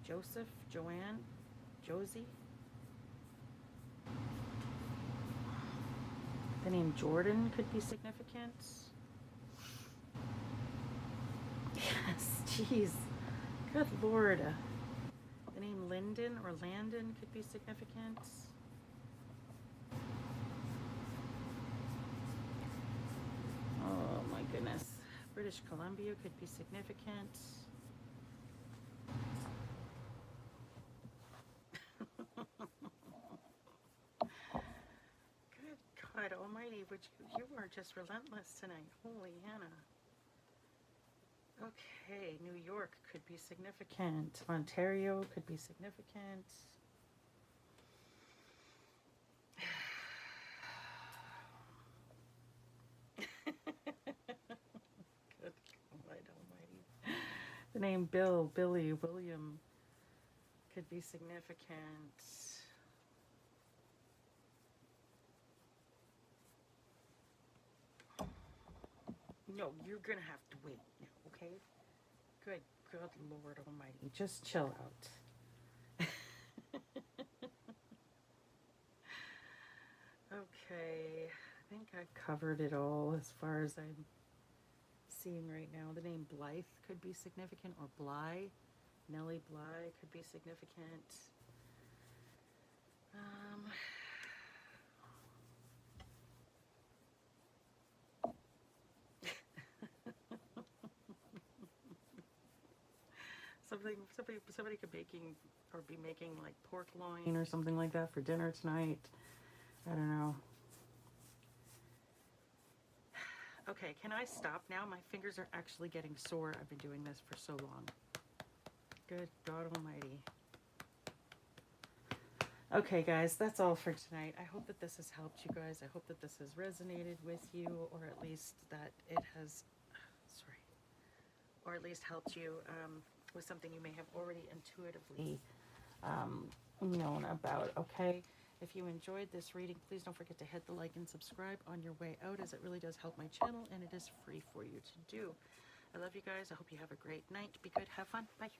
Joseph, Joanne, Josie. The name Jordan could be significant. Yes, jeez. Good Lord. The name Lyndon or Landon could be significant. Oh my goodness. British Columbia could be significant. Good God Almighty, which you are just relentless tonight. Holy Hannah. Okay, New York could be significant. Ontario could be significant. Good God Almighty. The name Bill, Billy, William could be significant. No, you're gonna have to wait now, okay? Good Lord Almighty. Just chill out. Okay, I think I covered it all as far as I'm seeing right now. The name Blythe could be significant, or Bly. Nellie Bly could be significant. Somebody could be making like pork loin or something like that for dinner tonight. I don't know. Okay, can I stop now? My fingers are actually getting sore. I've been doing this for so long. Good God Almighty. Okay, guys, that's all for tonight. I hope that this has helped you guys. I hope that this has resonated with you, or at least that it has, or at least helped you with something you may have already intuitively known about, okay? If you enjoyed this reading, please don't forget to hit the like and subscribe on your way out, as it really does help my channel, and it is free for you to do. I love you guys. I hope you have a great night. Be good. Have fun. Bye.